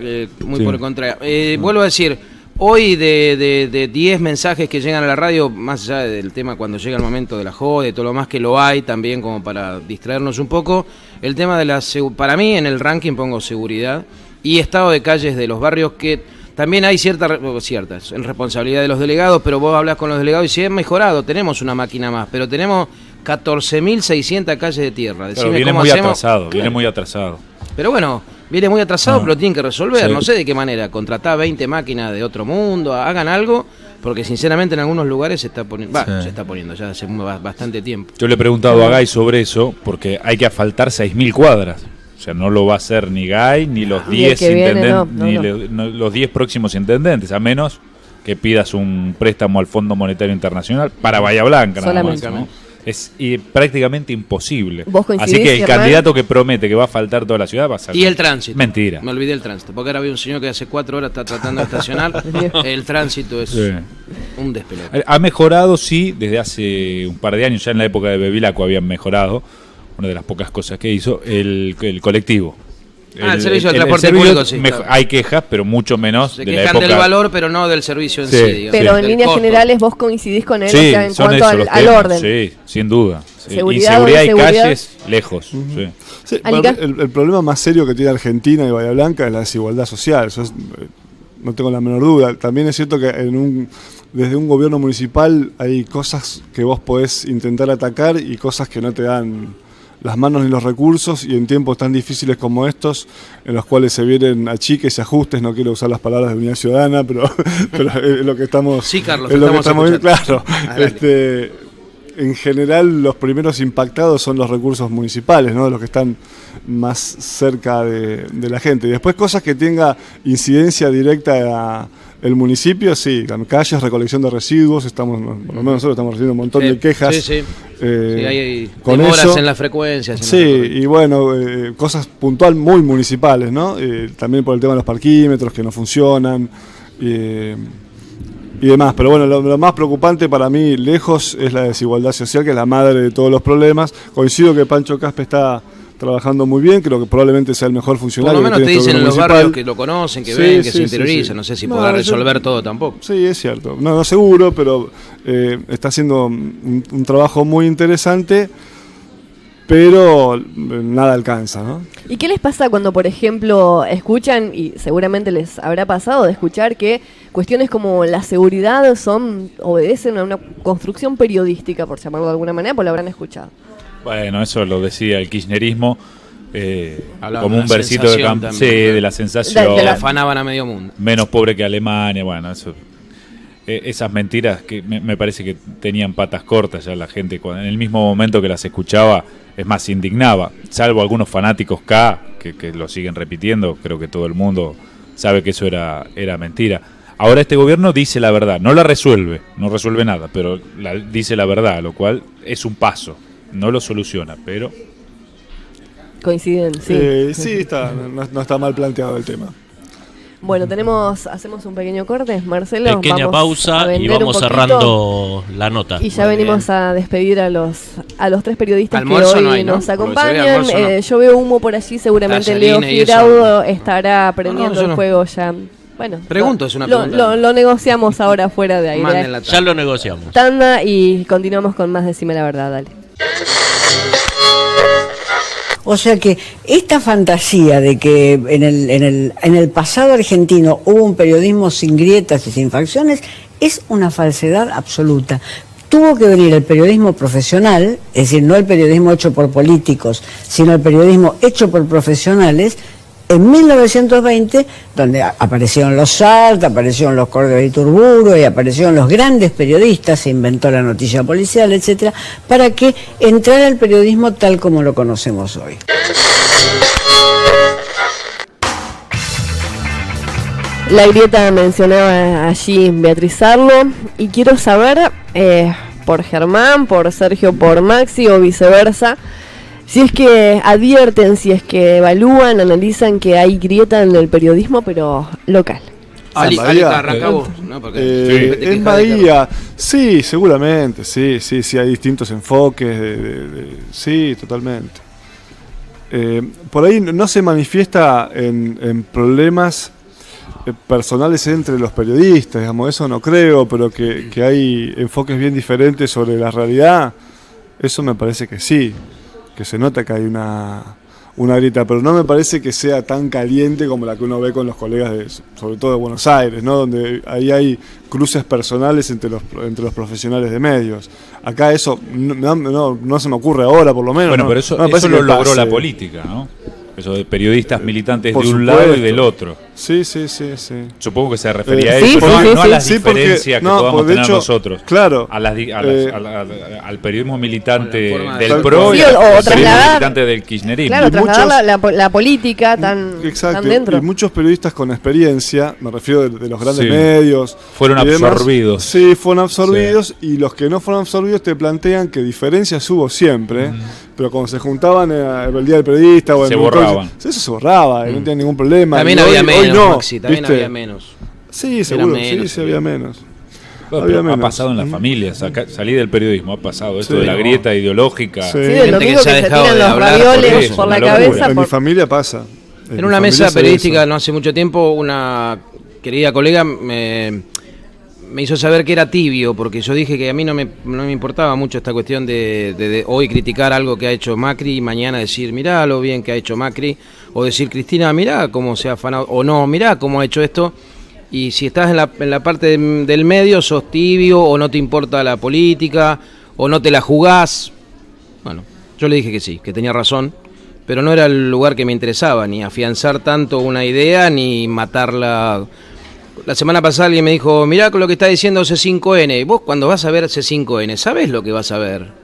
[SPEAKER 12] muy
[SPEAKER 10] Sí.
[SPEAKER 12] por el contrario. Vuelvo a decir, hoy de 10 mensajes que llegan a la radio, más allá del tema cuando llega el momento de la joda y todo lo más que lo hay, también como para distraernos un poco, el tema de para mí en el ranking pongo seguridad y estado de calles de los barrios que... También hay ciertas en responsabilidad de los delegados, pero vos hablas con los delegados y si es mejorado, tenemos una máquina más, pero tenemos 14.600 calles de tierra.
[SPEAKER 10] Claro, viene muy atrasado,
[SPEAKER 12] Pero bueno, viene muy atrasado, pero lo tienen que resolver.
[SPEAKER 10] Sí.
[SPEAKER 12] No sé de qué manera, contratar 20 máquinas de otro mundo, hagan algo, porque sinceramente en algunos lugares se está poniendo, se está poniendo ya hace bastante tiempo.
[SPEAKER 10] Yo le he preguntado a Gay sobre eso, porque hay que asfaltar 6.000 cuadras. O sea, no lo va a hacer ni Gay, ni los 10 intendentes, los 10 próximos intendentes, a menos que pidas un préstamo al Fondo Monetario Internacional para Bahía Blanca. Nada más, ¿no? Es prácticamente imposible. Así que el candidato que promete que va a faltar toda la ciudad va a salir.
[SPEAKER 12] Y el tránsito.
[SPEAKER 10] Mentira.
[SPEAKER 12] Me olvidé el tránsito, porque ahora había un señor que hace 4 horas está tratando de estacionar. El tránsito es un despelote.
[SPEAKER 10] Ha mejorado, sí, desde hace un par de años, ya en la época de Bevilacqua habían mejorado. Una de las pocas cosas que hizo, el colectivo.
[SPEAKER 12] El servicio de transporte público, sí.
[SPEAKER 10] Hay quejas, pero mucho menos
[SPEAKER 12] Se
[SPEAKER 10] de la
[SPEAKER 12] quejan
[SPEAKER 10] época.
[SPEAKER 12] del valor, pero no del servicio en sí, digamos.
[SPEAKER 2] Pero en líneas generales vos coincidís con él, o sea, en cuanto al orden.
[SPEAKER 10] Sí, sin duda.
[SPEAKER 2] Seguridad
[SPEAKER 10] y calles lejos.
[SPEAKER 9] Sí, el problema más serio que tiene Argentina y Bahía Blanca es la desigualdad social. Eso no tengo la menor duda. También es cierto que desde un gobierno municipal hay cosas que vos podés intentar atacar y cosas que no te dan las manos ni los recursos, y en tiempos tan difíciles como estos, en los cuales se vienen achiques y ajustes, no quiero usar las palabras de Unidad Ciudadana, pero es lo que estamos...
[SPEAKER 12] Sí, Carlos,
[SPEAKER 9] es lo que estamos viendo,
[SPEAKER 12] escuchando.
[SPEAKER 9] claro. En general, los primeros impactados son los recursos municipales, ¿no? Los que están más cerca de la gente. Y después cosas que tenga incidencia directa el municipio, sí, calles, recolección de residuos, por lo menos nosotros estamos recibiendo un montón de quejas.
[SPEAKER 12] Sí, hay
[SPEAKER 9] con
[SPEAKER 12] demoras
[SPEAKER 9] eso.
[SPEAKER 12] en las frecuencias.
[SPEAKER 9] Sí, y bueno, cosas puntual muy municipales, ¿no? También por el tema de los parquímetros que no funcionan y demás. Pero bueno, lo más preocupante para mí, lejos, es la desigualdad social, que es la madre de todos los problemas. Coincido que Pancho Caspe está trabajando muy bien, creo que probablemente sea el mejor funcionario.
[SPEAKER 12] Por lo menos te dicen en los
[SPEAKER 9] municipal.
[SPEAKER 12] barrios que lo conocen, que ven, que se interiorizan. No sé si podrá resolver todo tampoco.
[SPEAKER 9] Sí, es cierto. No seguro, pero está haciendo un trabajo muy interesante, pero nada alcanza, ¿no?
[SPEAKER 2] ¿Y qué les pasa cuando, por ejemplo, escuchan, y seguramente les habrá pasado de escuchar que cuestiones como la seguridad obedecen a una construcción periodística, por llamarlo de alguna manera, pues lo habrán escuchado?
[SPEAKER 10] Bueno, eso lo decía el kirchnerismo, como
[SPEAKER 12] de
[SPEAKER 10] un
[SPEAKER 12] la
[SPEAKER 10] versito de
[SPEAKER 12] sensación
[SPEAKER 10] de la sensación.
[SPEAKER 12] De la afanaban a medio mundo.
[SPEAKER 10] Menos pobre que Alemania, bueno, eso. Esas mentiras que me parece que tenían patas cortas ya la gente, en el mismo momento que las escuchaba, es más, se indignaba, salvo algunos fanáticos que lo siguen repitiendo. Creo que todo el mundo sabe que eso era mentira. Ahora este gobierno dice la verdad, no resuelve nada, pero dice la verdad, lo cual es un paso. No lo soluciona, pero...
[SPEAKER 2] Coinciden, sí.
[SPEAKER 9] Sí, no está mal planteado el tema.
[SPEAKER 2] Bueno, hacemos un pequeño corte, Marcelo.
[SPEAKER 8] Pequeña pausa y vamos cerrando la nota.
[SPEAKER 2] Y ya venimos a despedir a los 3 periodistas
[SPEAKER 12] Almuerzo
[SPEAKER 2] que hoy
[SPEAKER 12] no hay, ¿no?
[SPEAKER 2] nos acompañan.
[SPEAKER 12] Almuerzo no.
[SPEAKER 2] Yo veo humo por allí, seguramente Leo
[SPEAKER 12] Tallarines y
[SPEAKER 2] Giraudo estará prendiendo
[SPEAKER 12] yo no.
[SPEAKER 2] el fuego ya. Bueno,
[SPEAKER 12] Pregunto, es una pregunta.
[SPEAKER 2] Lo negociamos ahora fuera de aire.
[SPEAKER 8] Ya lo negociamos.
[SPEAKER 2] Tanda y continuamos con más Decime la Verdad, dale.
[SPEAKER 14] O sea que esta fantasía de que en el pasado argentino hubo un periodismo sin grietas y sin facciones es una falsedad absoluta. Tuvo que venir el periodismo profesional, es decir, no el periodismo hecho por políticos, sino el periodismo hecho por profesionales, en 1920, donde aparecieron los Salt, aparecieron los Córdoba y Turburo, y aparecieron los grandes periodistas, se inventó la noticia policial, etcétera, para que entrara el periodismo tal como lo conocemos hoy.
[SPEAKER 2] La grieta mencionaba allí Beatriz Arlo, y quiero saber, por Germán, por Sergio, por Maxi o viceversa, si es que advierten, si es que evalúan, analizan que hay grieta en el periodismo, pero local.
[SPEAKER 12] Arranca vos, ¿no?
[SPEAKER 9] En Bahía, sí, seguramente, sí, hay distintos enfoques, sí, totalmente. Por ahí no se manifiesta en problemas personales entre los periodistas, digamos, eso no creo, pero que hay enfoques bien diferentes sobre la realidad, eso me parece que sí, que se nota que hay una grieta, pero no me parece que sea tan caliente como la que uno ve con los colegas, sobre todo de Buenos Aires, ¿no? Donde ahí hay cruces personales entre los profesionales de medios. Acá eso no se me ocurre ahora, por lo menos.
[SPEAKER 10] Bueno,
[SPEAKER 9] ¿no?
[SPEAKER 10] pero eso lo logró la política, ¿no? Eso de periodistas militantes
[SPEAKER 9] por
[SPEAKER 10] de un
[SPEAKER 9] supuesto.
[SPEAKER 10] lado y del otro.
[SPEAKER 9] Sí.
[SPEAKER 10] Supongo que se refería a eso, no a las diferencias que podamos tener nosotros.
[SPEAKER 9] Claro.
[SPEAKER 10] Al periodismo militante del
[SPEAKER 2] de...
[SPEAKER 10] PRO y
[SPEAKER 2] al
[SPEAKER 10] periodismo militante del kirchnerismo.
[SPEAKER 2] Claro, trasladar la política tan dentro.
[SPEAKER 9] Y muchos periodistas con experiencia, me refiero de los grandes medios,
[SPEAKER 10] fueron absorbidos.
[SPEAKER 9] Sí, fueron absorbidos, y los que no fueron absorbidos te plantean que diferencias hubo siempre, pero cuando se juntaban el día del periodista o
[SPEAKER 10] se borraban.
[SPEAKER 9] Eso se borraba, no tenía ningún problema.
[SPEAKER 12] También había menos, Maxi, también había menos.
[SPEAKER 9] Sí, seguro, sí, había menos.
[SPEAKER 10] Ha pasado en la familia, salir del periodismo, ha pasado esto de la grieta ideológica.
[SPEAKER 2] Sí, del domingo que se tiran los ravioles por la cabeza.
[SPEAKER 9] En mi familia pasa.
[SPEAKER 12] En una mesa periodística no hace mucho tiempo, una querida colega me hizo saber que era tibio, porque yo dije que a mí no me importaba mucho esta cuestión de hoy criticar algo que ha hecho Macri y mañana decir, mirá lo bien que ha hecho Macri, o decir, Cristina, mirá cómo se ha afanado, o no, mirá cómo ha hecho esto. Y si estás en la parte del medio, sos tibio, o no te importa la política, o no te la jugás. Bueno, yo le dije que sí, que tenía razón, pero no era el lugar que me interesaba, ni afianzar tanto una idea, ni matarla. La semana pasada alguien me dijo, mirá con lo que está diciendo C5N, vos cuando vas a ver C5N, ¿sabés lo que vas a ver?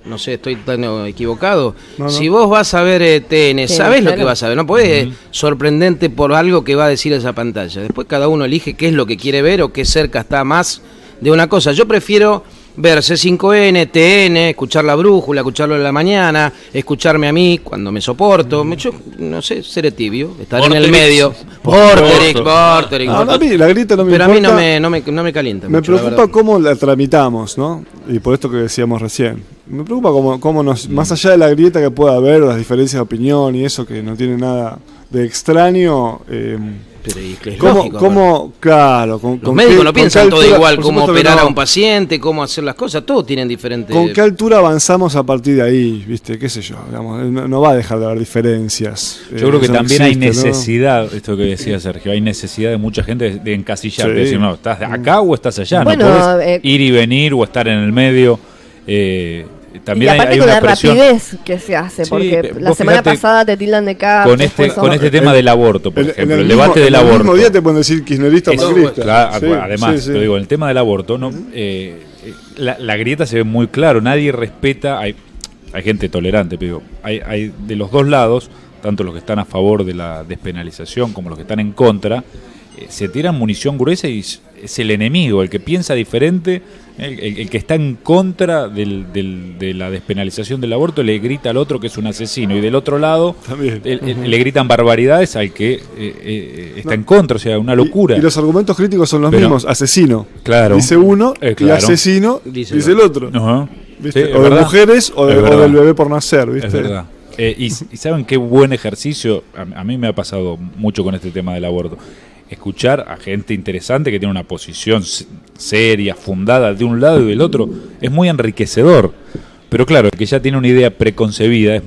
[SPEAKER 12] No sé, estoy tan equivocado. No. Si vos vas a ver TN, ¿sabés lo que vas a ver? No podés sorprenderte por algo que va a decir esa pantalla. Después cada uno elige qué es lo que quiere ver o qué cerca está más de una cosa. Yo prefiero ver C5N, TN, escuchar La Brújula, escucharlo en la mañana, escucharme a mí cuando me soporto. Yo, no sé, seré tibio, estar en el medio. Vorterix.
[SPEAKER 9] A mí la grita no me
[SPEAKER 12] pero
[SPEAKER 9] importa.
[SPEAKER 12] A mí no me calienta.
[SPEAKER 9] Me
[SPEAKER 12] mucho,
[SPEAKER 9] preocupa cómo la tramitamos, ¿no? Y por esto que decíamos recién. Me preocupa cómo nos, más allá de la grieta que pueda haber, las diferencias de opinión y eso que no tiene nada de extraño.
[SPEAKER 12] Pero es
[SPEAKER 9] ¿Cómo, claro,
[SPEAKER 12] los médicos no piensan todo igual, cómo operar a un paciente, cómo hacer las cosas, todos tienen diferentes.
[SPEAKER 9] ¿Con qué altura avanzamos a partir de ahí? ¿Viste? ¿Qué sé yo? Digamos, no va a dejar de haber diferencias.
[SPEAKER 10] Yo creo que también hay necesidad, ¿no? Esto que decía Sergio, hay necesidad de mucha gente de encasillar, de decir, no, ¿estás acá o estás allá?
[SPEAKER 2] Bueno,
[SPEAKER 10] no podés ir y venir o estar en el medio. También
[SPEAKER 2] y aparte
[SPEAKER 10] hay
[SPEAKER 2] con
[SPEAKER 10] una
[SPEAKER 2] la
[SPEAKER 10] presión.
[SPEAKER 2] rapidez que se hace, porque la semana pasada te tildan de capa.
[SPEAKER 10] Con este tema del aborto, por ejemplo, el debate del aborto.
[SPEAKER 9] El mismo día te pueden decir kirchnerista o macrista.
[SPEAKER 10] Claro, además, te digo, en el tema del aborto, no, la grieta se ve muy claro, nadie respeta, hay gente tolerante, pero hay de los dos lados, tanto los que están a favor de la despenalización como los que están en contra, se tiran munición gruesa y es el enemigo, el que piensa diferente, el que está en contra de la despenalización del aborto le grita al otro que es un asesino, y del otro lado le gritan barbaridades al que está en contra, o sea, una locura.
[SPEAKER 9] Y los argumentos críticos son los mismos, asesino,
[SPEAKER 10] claro,
[SPEAKER 9] dice uno, y asesino dice el otro. ¿Viste?
[SPEAKER 10] Sí,
[SPEAKER 9] o de mujeres o del bebé por nacer, ¿viste?
[SPEAKER 10] Es verdad. Y ¿saben qué buen ejercicio? A mí me ha pasado mucho con este tema del aborto. Escuchar a gente interesante que tiene una posición seria, fundada de un lado y del otro, es muy enriquecedor. Pero claro, el que ya tiene una idea preconcebida,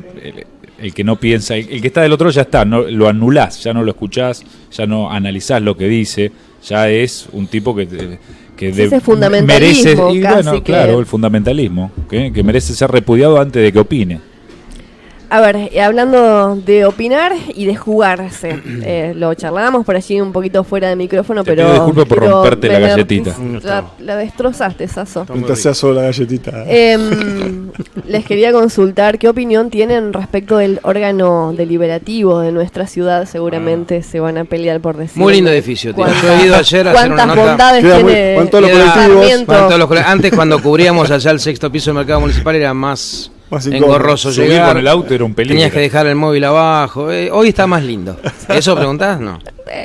[SPEAKER 10] el que no piensa, el que está del otro ya está, no, lo anulás, ya no lo escuchás, ya no analizás lo que dice, ya es un tipo que
[SPEAKER 2] ese fundamentalismo
[SPEAKER 10] merece, y bueno, claro, el fundamentalismo, que merece ser repudiado antes de que opine.
[SPEAKER 2] A ver, hablando de opinar y de jugarse, lo charlábamos por allí un poquito fuera de micrófono,
[SPEAKER 10] Te
[SPEAKER 2] pero...
[SPEAKER 10] pido disculpas por romperte la
[SPEAKER 2] me
[SPEAKER 10] galletita.
[SPEAKER 2] La destrozaste, Sasso.
[SPEAKER 9] Mientras sea solo la galletita.
[SPEAKER 2] Les quería consultar qué opinión tienen respecto del órgano deliberativo de nuestra ciudad. Seguramente se van a pelear por decir.
[SPEAKER 12] Muy lindo edificio, tío. Yo he ido ayer a hacer una
[SPEAKER 2] ¿Cuántas
[SPEAKER 12] nota.
[SPEAKER 2] bondades tiene?
[SPEAKER 9] ¿Cuántos los colectivos?
[SPEAKER 12] Antes, cuando cubríamos allá el 6º piso del mercado municipal, era más engorroso
[SPEAKER 10] Subir
[SPEAKER 12] llegar.
[SPEAKER 10] con el auto era un peligro.
[SPEAKER 12] Tenías que dejar el móvil abajo. Hoy está más lindo. ¿Eso preguntás? No.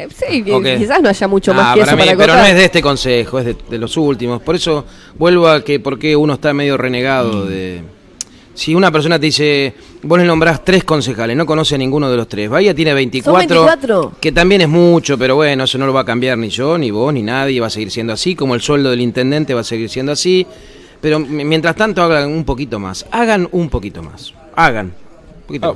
[SPEAKER 2] Sí,
[SPEAKER 12] Okay.
[SPEAKER 2] Quizás no haya mucho más que eso
[SPEAKER 12] mí,
[SPEAKER 2] para
[SPEAKER 12] pero
[SPEAKER 2] acotar.
[SPEAKER 12] no es de este consejo, es de los últimos. Por eso vuelvo a que por qué uno está medio renegado de... Si una persona te dice, vos le nombrás 3 concejales, no conoce a ninguno de los 3. Bahía tiene 24,
[SPEAKER 2] ¿Son 24?
[SPEAKER 12] Que también es mucho, pero bueno, eso no lo va a cambiar ni yo, ni vos, ni nadie, va a seguir siendo así, como el sueldo del intendente va a seguir siendo así. Pero mientras tanto hagan un poquito más, hagan un poquito más, hagan.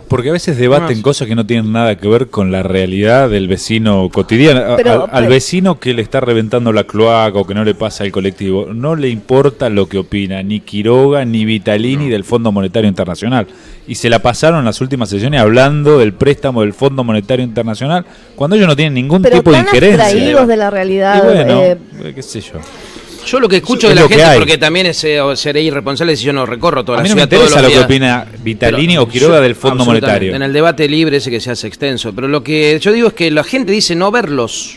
[SPEAKER 10] Porque a veces debaten cosas que no tienen nada que ver con la realidad del vecino cotidiano. Al vecino que le está reventando la cloaca o que no le pasa al colectivo, no le importa lo que opina ni Quiroga ni Vitalini del Fondo Monetario Internacional. Y se la pasaron en las últimas sesiones hablando del préstamo del Fondo Monetario Internacional cuando ellos no tienen ningún tipo de injerencia.
[SPEAKER 2] Pero abstraídos de la realidad.
[SPEAKER 10] Y bueno, qué sé yo.
[SPEAKER 12] Yo lo que escucho de la gente, porque también seré irresponsable si yo no recorro toda la ciudad.
[SPEAKER 10] A mí no me interesa lo que opina Vitalini o Quiroga del Fondo Monetario.
[SPEAKER 12] En el debate libre ese que se hace extenso. Pero lo que yo digo es que la gente dice no verlos.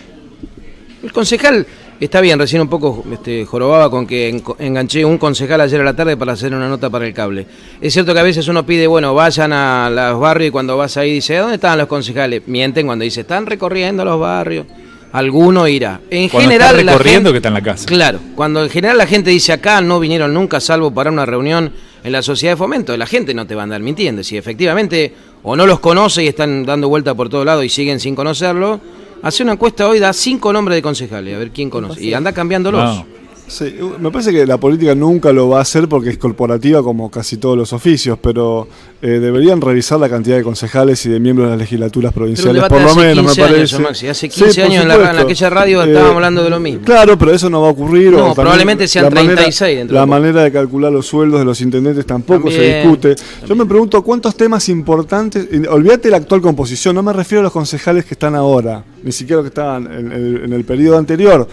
[SPEAKER 12] El concejal, está bien, recién un poco jorobaba con que enganché un concejal ayer a la tarde para hacer una nota para el cable. Es cierto que a veces uno pide, bueno, vayan a los barrios y cuando vas ahí dice, ¿dónde están los concejales? Mienten cuando dice, están recorriendo los barrios. Alguno irá. En
[SPEAKER 10] cuando
[SPEAKER 12] general,
[SPEAKER 10] está recorriendo,
[SPEAKER 12] la gente,
[SPEAKER 10] que está en la casa.
[SPEAKER 12] Claro, cuando en general la gente dice acá no vinieron nunca salvo para una reunión en la sociedad de fomento, la gente no te va a andar mintiendo. Si efectivamente o no los conoce y están dando vuelta por todo lado y siguen sin conocerlo, hace una encuesta hoy, da 5 nombres de concejales, a ver quién conoce. Y anda cambiándolos.
[SPEAKER 9] No. Sí, me parece que la política nunca lo va a hacer porque es corporativa como casi todos los oficios, pero deberían revisar la cantidad de concejales y de miembros de las legislaturas provinciales, por lo menos, me parece.
[SPEAKER 12] Años, Maxi. Hace 15 años en aquella radio estábamos hablando de lo mismo.
[SPEAKER 9] Claro, pero eso no va a ocurrir.
[SPEAKER 12] No, probablemente sean 36 dentro
[SPEAKER 9] La
[SPEAKER 12] de poco.
[SPEAKER 9] manera de calcular los sueldos de los intendentes tampoco se discute. Yo me pregunto cuántos temas importantes, olvídate la actual composición, no me refiero a los concejales que están ahora, ni siquiera los que estaban en el periodo anterior.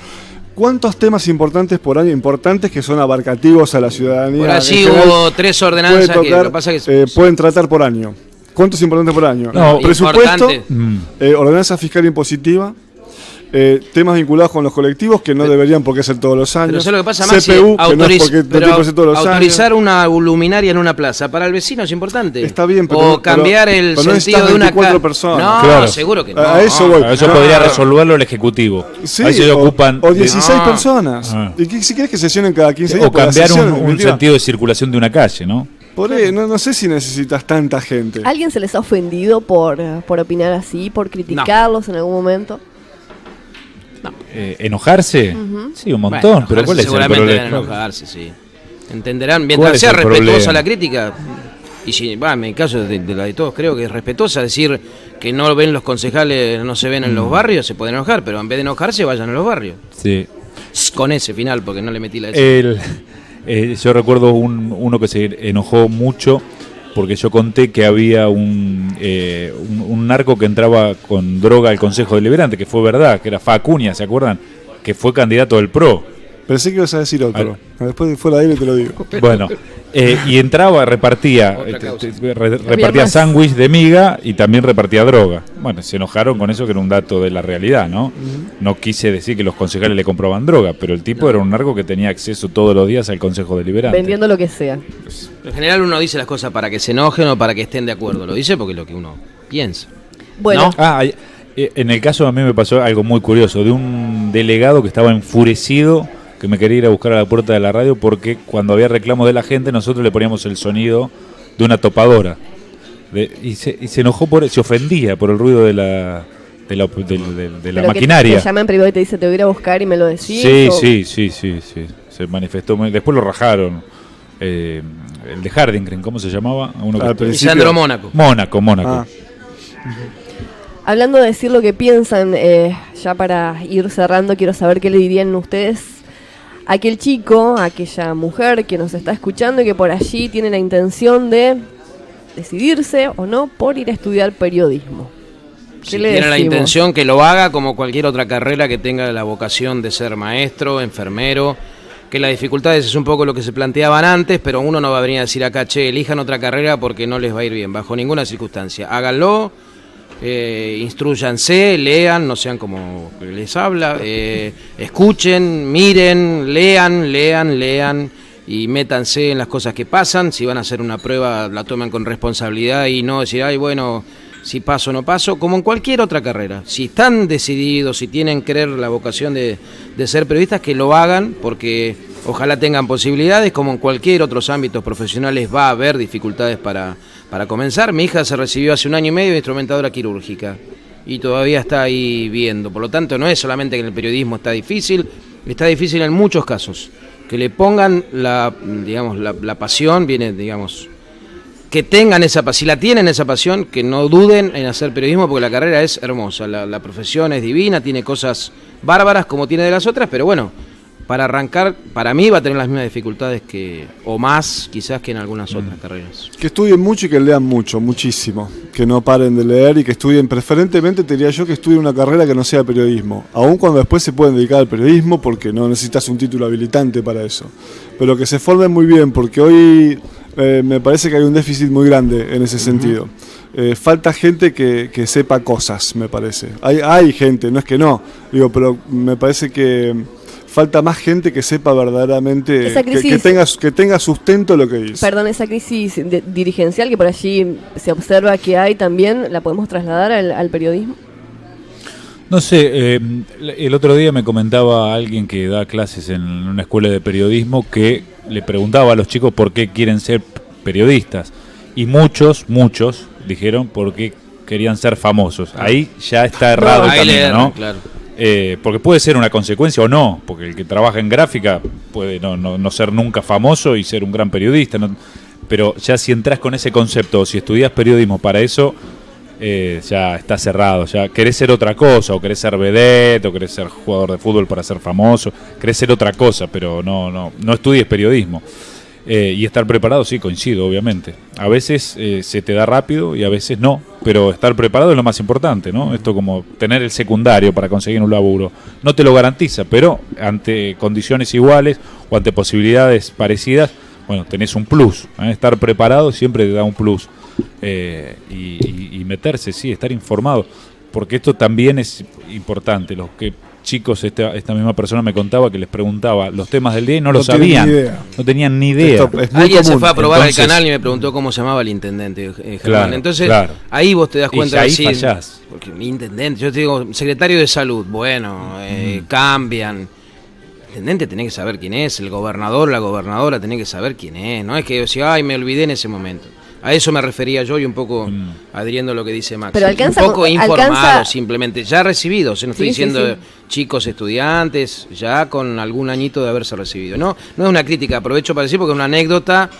[SPEAKER 9] ¿Cuántos temas importantes por año, importantes que son abarcativos a la ciudadanía?
[SPEAKER 12] Por allí hubo 3 ordenanzas que lo que pasa es que
[SPEAKER 9] pueden tratar por año. ¿Cuántos importantes por año?
[SPEAKER 12] No,
[SPEAKER 9] presupuesto, ordenanza fiscal impositiva, temas vinculados con los colectivos que no deberían por qué ser todos los años.
[SPEAKER 12] Pero eso es lo que pasa más,
[SPEAKER 9] CPU, que no es porque no tiene que ser todos los años.
[SPEAKER 12] Autorizar una luminaria en una plaza para el vecino es importante.
[SPEAKER 9] Está bien, pero
[SPEAKER 12] o cambiar el sentido de una
[SPEAKER 9] personas.
[SPEAKER 12] No,
[SPEAKER 10] claro.
[SPEAKER 12] Seguro que no.
[SPEAKER 9] A eso voy.
[SPEAKER 10] Eso podría resolverlo el Ejecutivo.
[SPEAKER 9] Sí,
[SPEAKER 10] ahí se ocupan
[SPEAKER 9] o 16 personas. ¿Y si querés que sesionen cada 15 días?
[SPEAKER 10] O cambiar un sentido de circulación de una calle, ¿no?
[SPEAKER 9] Por ahí, no sé si necesitas tanta gente.
[SPEAKER 2] ¿Alguien se les ha ofendido por opinar así, por criticarlos en algún momento?
[SPEAKER 10] ¿Enojarse? Sí, un montón.
[SPEAKER 12] Bueno,
[SPEAKER 10] pero ¿cuál es el
[SPEAKER 12] seguramente
[SPEAKER 10] problema?
[SPEAKER 12] deben enojarse, sí. Entenderán, mientras sea respetuosa la crítica, y si, en mi caso de la de todos, creo que es respetuosa, decir que no ven los concejales, no se ven en los barrios, se pueden enojar, pero en vez de enojarse, vayan a los barrios.
[SPEAKER 10] Sí.
[SPEAKER 12] Con ese final, porque no le metí la S.
[SPEAKER 10] Yo recuerdo uno que se enojó mucho porque yo conté que había un narco que entraba con droga al Consejo Deliberante, que fue verdad, que era Facuña, ¿se acuerdan? Que fue candidato del PRO.
[SPEAKER 9] Pensé que ibas a decir otro. Después fuera de aire te lo digo.
[SPEAKER 10] Bueno, y entraba, repartía sándwich de miga y también repartía droga. Bueno, se enojaron con eso, que era un dato de la realidad, ¿no? No quise decir que los concejales le compraban droga, pero el tipo era un narco que tenía acceso todos los días al Consejo Deliberante.
[SPEAKER 2] Vendiendo lo que sea.
[SPEAKER 12] En general uno dice las cosas para que se enojen o para que estén de acuerdo. Lo dice porque es lo que uno piensa.
[SPEAKER 2] Bueno.
[SPEAKER 12] ¿No?
[SPEAKER 10] En el caso a mí me pasó algo muy curioso, de un delegado que estaba enfurecido, que me quería ir a buscar a la puerta de la radio porque cuando había reclamos de la gente nosotros le poníamos el sonido de una topadora y se enojó, se ofendía por el ruido de la maquinaria.
[SPEAKER 2] Te llama en privado y te dice te voy a ir a buscar y me lo decís.
[SPEAKER 10] Sí, se manifestó, después lo rajaron. El de Hardingren, ¿cómo se llamaba?
[SPEAKER 12] Lisandro Mónaco.
[SPEAKER 10] Mónaco.
[SPEAKER 2] Hablando de decir lo que piensan, ya para ir cerrando, quiero saber qué le dirían ustedes a aquel chico, a aquella mujer que nos está escuchando y que por allí tiene la intención de decidirse o no por ir a estudiar periodismo.
[SPEAKER 12] Si tiene la intención, que lo haga como cualquier otra carrera que tenga la vocación de ser maestro, enfermero, que las dificultades es un poco lo que se planteaban antes, pero uno no va a venir a decir acá, che, elijan otra carrera porque no les va a ir bien, bajo ninguna circunstancia. Háganlo, instrúyanse, lean, no sean como les habla, escuchen, miren, lean y métanse en las cosas que pasan. Si van a hacer una prueba, la tomen con responsabilidad y no decir, ay, bueno, si paso o no paso, como en cualquier otra carrera. Si están decididos, si tienen creer la vocación de ser periodistas, que lo hagan, porque ojalá tengan posibilidades, como en cualquier otros ámbitos profesionales va a haber dificultades para comenzar. Mi hija se recibió hace 1 año y medio de instrumentadora quirúrgica y todavía está ahí viendo. Por lo tanto, no es solamente que en el periodismo está difícil en muchos casos. Que le pongan la pasión, que tengan esa pasión, si la tienen esa pasión, que no duden en hacer periodismo, porque la carrera es hermosa, la profesión es divina, tiene cosas bárbaras como tiene de las otras, pero bueno, para arrancar, para mí va a tener las mismas dificultades o más quizás que en algunas otras carreras.
[SPEAKER 9] Que estudien mucho y que lean mucho, muchísimo, que no paren de leer y que estudien, preferentemente te diría yo que estudien una carrera que no sea periodismo, aun cuando después se pueden dedicar al periodismo porque no necesitas un título habilitante para eso, pero que se formen muy bien, porque hoy me parece que hay un déficit muy grande en ese sentido. Falta gente que sepa cosas, me parece. Hay gente, no es que no, pero me parece que falta más gente que sepa verdaderamente, que tenga sustento lo que dice.
[SPEAKER 2] Perdón, esa crisis dirigencial que por allí se observa que hay también, ¿la podemos trasladar al periodismo?
[SPEAKER 10] No sé, el otro día me comentaba alguien que da clases en una escuela de periodismo que le preguntaba a los chicos por qué quieren ser periodistas. Y muchos dijeron por qué querían ser famosos. Ahí ya está errado el camino, ¿no? Claro. Porque puede ser una consecuencia o no, porque el que trabaja en gráfica puede no ser nunca famoso y ser un gran periodista, pero ya si entras con ese concepto o si estudias periodismo para eso, ya está cerrado. Ya querés ser otra cosa, o querés ser vedette, o querés ser jugador de fútbol para ser famoso, querés ser otra cosa, pero no estudies periodismo. Y estar preparado, sí, coincido, obviamente. A veces se te da rápido y a veces no, pero estar preparado es lo más importante, ¿no? Esto como tener el secundario para conseguir un laburo no te lo garantiza, pero ante condiciones iguales o ante posibilidades parecidas, bueno, tenés un plus. Estar preparado siempre te da un plus. Y meterse, sí, estar informado, porque esto también es importante. Los que chicos, esta misma persona me contaba que les preguntaba los temas del día y no lo sabían, no tenían ni idea.
[SPEAKER 12] Alguien se fue a probar el canal y me preguntó cómo se llamaba el intendente, Germán. Claro, entonces ahí vos te das cuenta de decir,
[SPEAKER 10] fallás.
[SPEAKER 12] Porque mi intendente, yo te digo, secretario de salud, bueno, cambian. El intendente tenés que saber quién es, el gobernador, la gobernadora tenés que saber quién es, no es que yo decía, ay, me olvidé en ese momento. A eso me refería yo y un poco adhiriendo a lo que dice Max.
[SPEAKER 2] Pero alcanza,
[SPEAKER 12] un poco informado simplemente, ya recibidos, no estoy diciendo chicos estudiantes, ya con algún añito de haberse recibido. No es una crítica, aprovecho para decir porque es una anécdota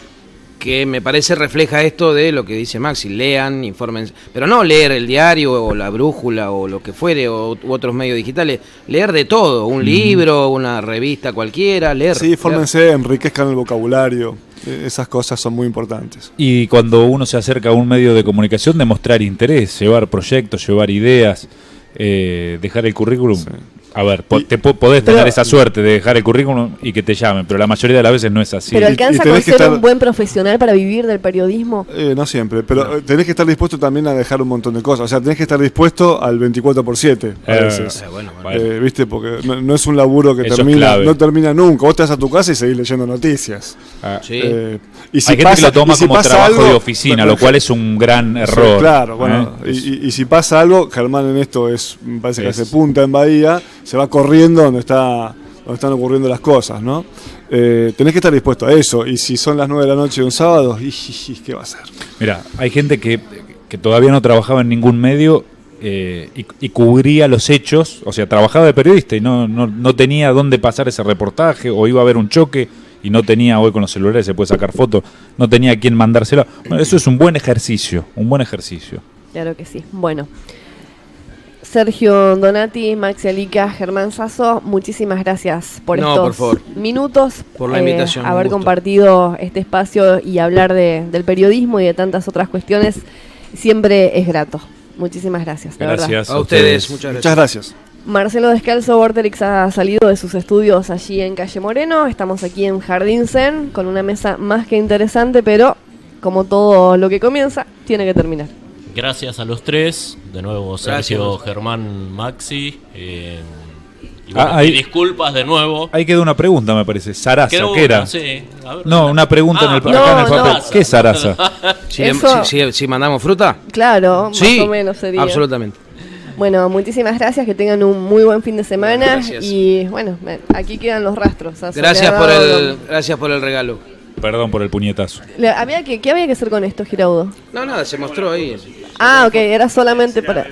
[SPEAKER 12] que me parece refleja esto de lo que dice Maxi, lean, infórmense, pero no leer el diario o la brújula o lo que fuere u otros medios digitales, leer de todo, un libro, una revista cualquiera, leer.
[SPEAKER 9] Sí, fórmense, enriquezcan el vocabulario. Esas cosas son muy importantes.
[SPEAKER 10] Y cuando uno se acerca a un medio de comunicación, demostrar interés, llevar proyectos, llevar ideas, dejar el currículum. Sí. A ver, podés tener esa suerte de dejar el currículum y que te llamen, pero la mayoría de las veces no es así.
[SPEAKER 2] ¿Pero alcanza con ser un buen profesional para vivir del periodismo?
[SPEAKER 9] No siempre, pero tenés que estar dispuesto también a dejar un montón de cosas. O sea, tenés que estar dispuesto al 24/7. A veces. Bueno. ¿Viste? Porque no es un laburo que no termina nunca. Vos te vas a tu casa y seguís leyendo noticias.
[SPEAKER 10] Sí. Y si hay gente que lo toma como trabajo de oficina, lo cual es un gran error.
[SPEAKER 9] Sí, claro, bueno. Y si pasa algo, Germán en esto me parece que hace punta en Bahía, se va corriendo donde están ocurriendo las cosas, ¿no? Tenés que estar dispuesto a eso, y si son las 9 de la noche de un sábado, ¿qué va a hacer?
[SPEAKER 10] Mira, hay gente que todavía no trabajaba en ningún medio y cubría los hechos, o sea, trabajaba de periodista y no tenía dónde pasar ese reportaje, o iba a haber un choque y no tenía, hoy con los celulares se puede sacar fotos, no tenía a quién mandárselo. Bueno, eso es un buen ejercicio, Claro
[SPEAKER 2] que sí. Bueno. Sergio Donati, Maxi Alica, Germán Sasso, muchísimas gracias por
[SPEAKER 12] No,
[SPEAKER 2] estos
[SPEAKER 12] por favor.
[SPEAKER 2] minutos,
[SPEAKER 12] Por la invitación, un
[SPEAKER 2] haber
[SPEAKER 12] gusto.
[SPEAKER 2] compartido este espacio y hablar del periodismo y de tantas otras cuestiones, siempre es grato. Muchísimas gracias, de verdad.
[SPEAKER 12] A ustedes, muchas gracias.
[SPEAKER 9] Muchas gracias.
[SPEAKER 2] Marcelo Descalzo, Vorterix ha salido de sus estudios allí en Calle Moreno. Estamos aquí en Jardín Zen con una mesa más que interesante, pero como todo lo que comienza, tiene que terminar.
[SPEAKER 8] Gracias a los tres, de nuevo Sergio,
[SPEAKER 12] Gracias.
[SPEAKER 8] Germán, Maxi. Y, bueno,
[SPEAKER 10] ahí-
[SPEAKER 8] y disculpas de nuevo.
[SPEAKER 10] Ahí quedó una pregunta, me parece. Sarasa,
[SPEAKER 8] Quedó
[SPEAKER 10] ¿qué era?
[SPEAKER 8] una, sí. A ver,
[SPEAKER 10] No, una pregunta acá en el papel. ¿Qué es Sarasa?
[SPEAKER 12] Si mandamos fruta.
[SPEAKER 2] Claro,
[SPEAKER 12] Sí,
[SPEAKER 2] más o menos sería.
[SPEAKER 12] absolutamente.
[SPEAKER 2] Bueno, muchísimas gracias, que tengan un muy buen fin de semana.
[SPEAKER 12] Gracias.
[SPEAKER 2] Y bueno, aquí quedan los rastros.
[SPEAKER 12] Gracias por el regalo.
[SPEAKER 10] Perdón por el puñetazo.
[SPEAKER 2] ¿Qué había que hacer con esto, Giraudo?
[SPEAKER 12] No, nada, se mostró ahí.
[SPEAKER 2] Ah, ok, era solamente para...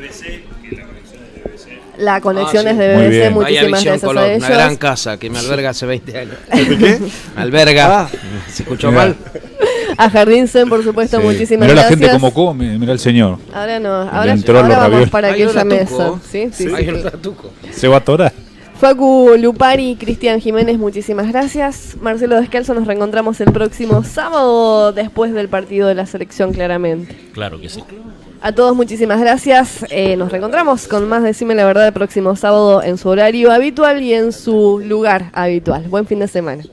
[SPEAKER 2] La conexión es de
[SPEAKER 10] Muy
[SPEAKER 2] BBC,
[SPEAKER 10] bien.
[SPEAKER 12] Vaya
[SPEAKER 2] muchísimas
[SPEAKER 12] Visión
[SPEAKER 2] gracias
[SPEAKER 12] Color,
[SPEAKER 2] a ellos.
[SPEAKER 12] una gran casa que me alberga hace 20 años.
[SPEAKER 9] ¿De qué?
[SPEAKER 12] Me alberga. ¿Se escuchó
[SPEAKER 10] Mirá.
[SPEAKER 12] mal?
[SPEAKER 2] A Jardín Zen, por supuesto,
[SPEAKER 10] Sí.
[SPEAKER 2] muchísimas
[SPEAKER 10] Mirá la
[SPEAKER 2] gracias.
[SPEAKER 10] gente cómo come, mirá el señor.
[SPEAKER 2] Ahora no,
[SPEAKER 10] Le
[SPEAKER 2] ahora
[SPEAKER 10] entró los
[SPEAKER 2] vamos
[SPEAKER 10] ravioles.
[SPEAKER 2] para
[SPEAKER 12] Hay
[SPEAKER 2] aquella
[SPEAKER 12] un ratuco.
[SPEAKER 2] mesa. Sí, sí,
[SPEAKER 12] Hay
[SPEAKER 2] sí.
[SPEAKER 12] un ratuco.
[SPEAKER 10] Se va a atorar.
[SPEAKER 2] Facu Lupari, Cristian Jiménez, muchísimas gracias. Marcelo Descalzo, nos reencontramos el próximo sábado después del partido de la selección, claramente.
[SPEAKER 8] Claro que sí.
[SPEAKER 2] A todos muchísimas gracias. Nos reencontramos con más Decime la Verdad el próximo sábado en su horario habitual y en su lugar habitual. Buen fin de semana.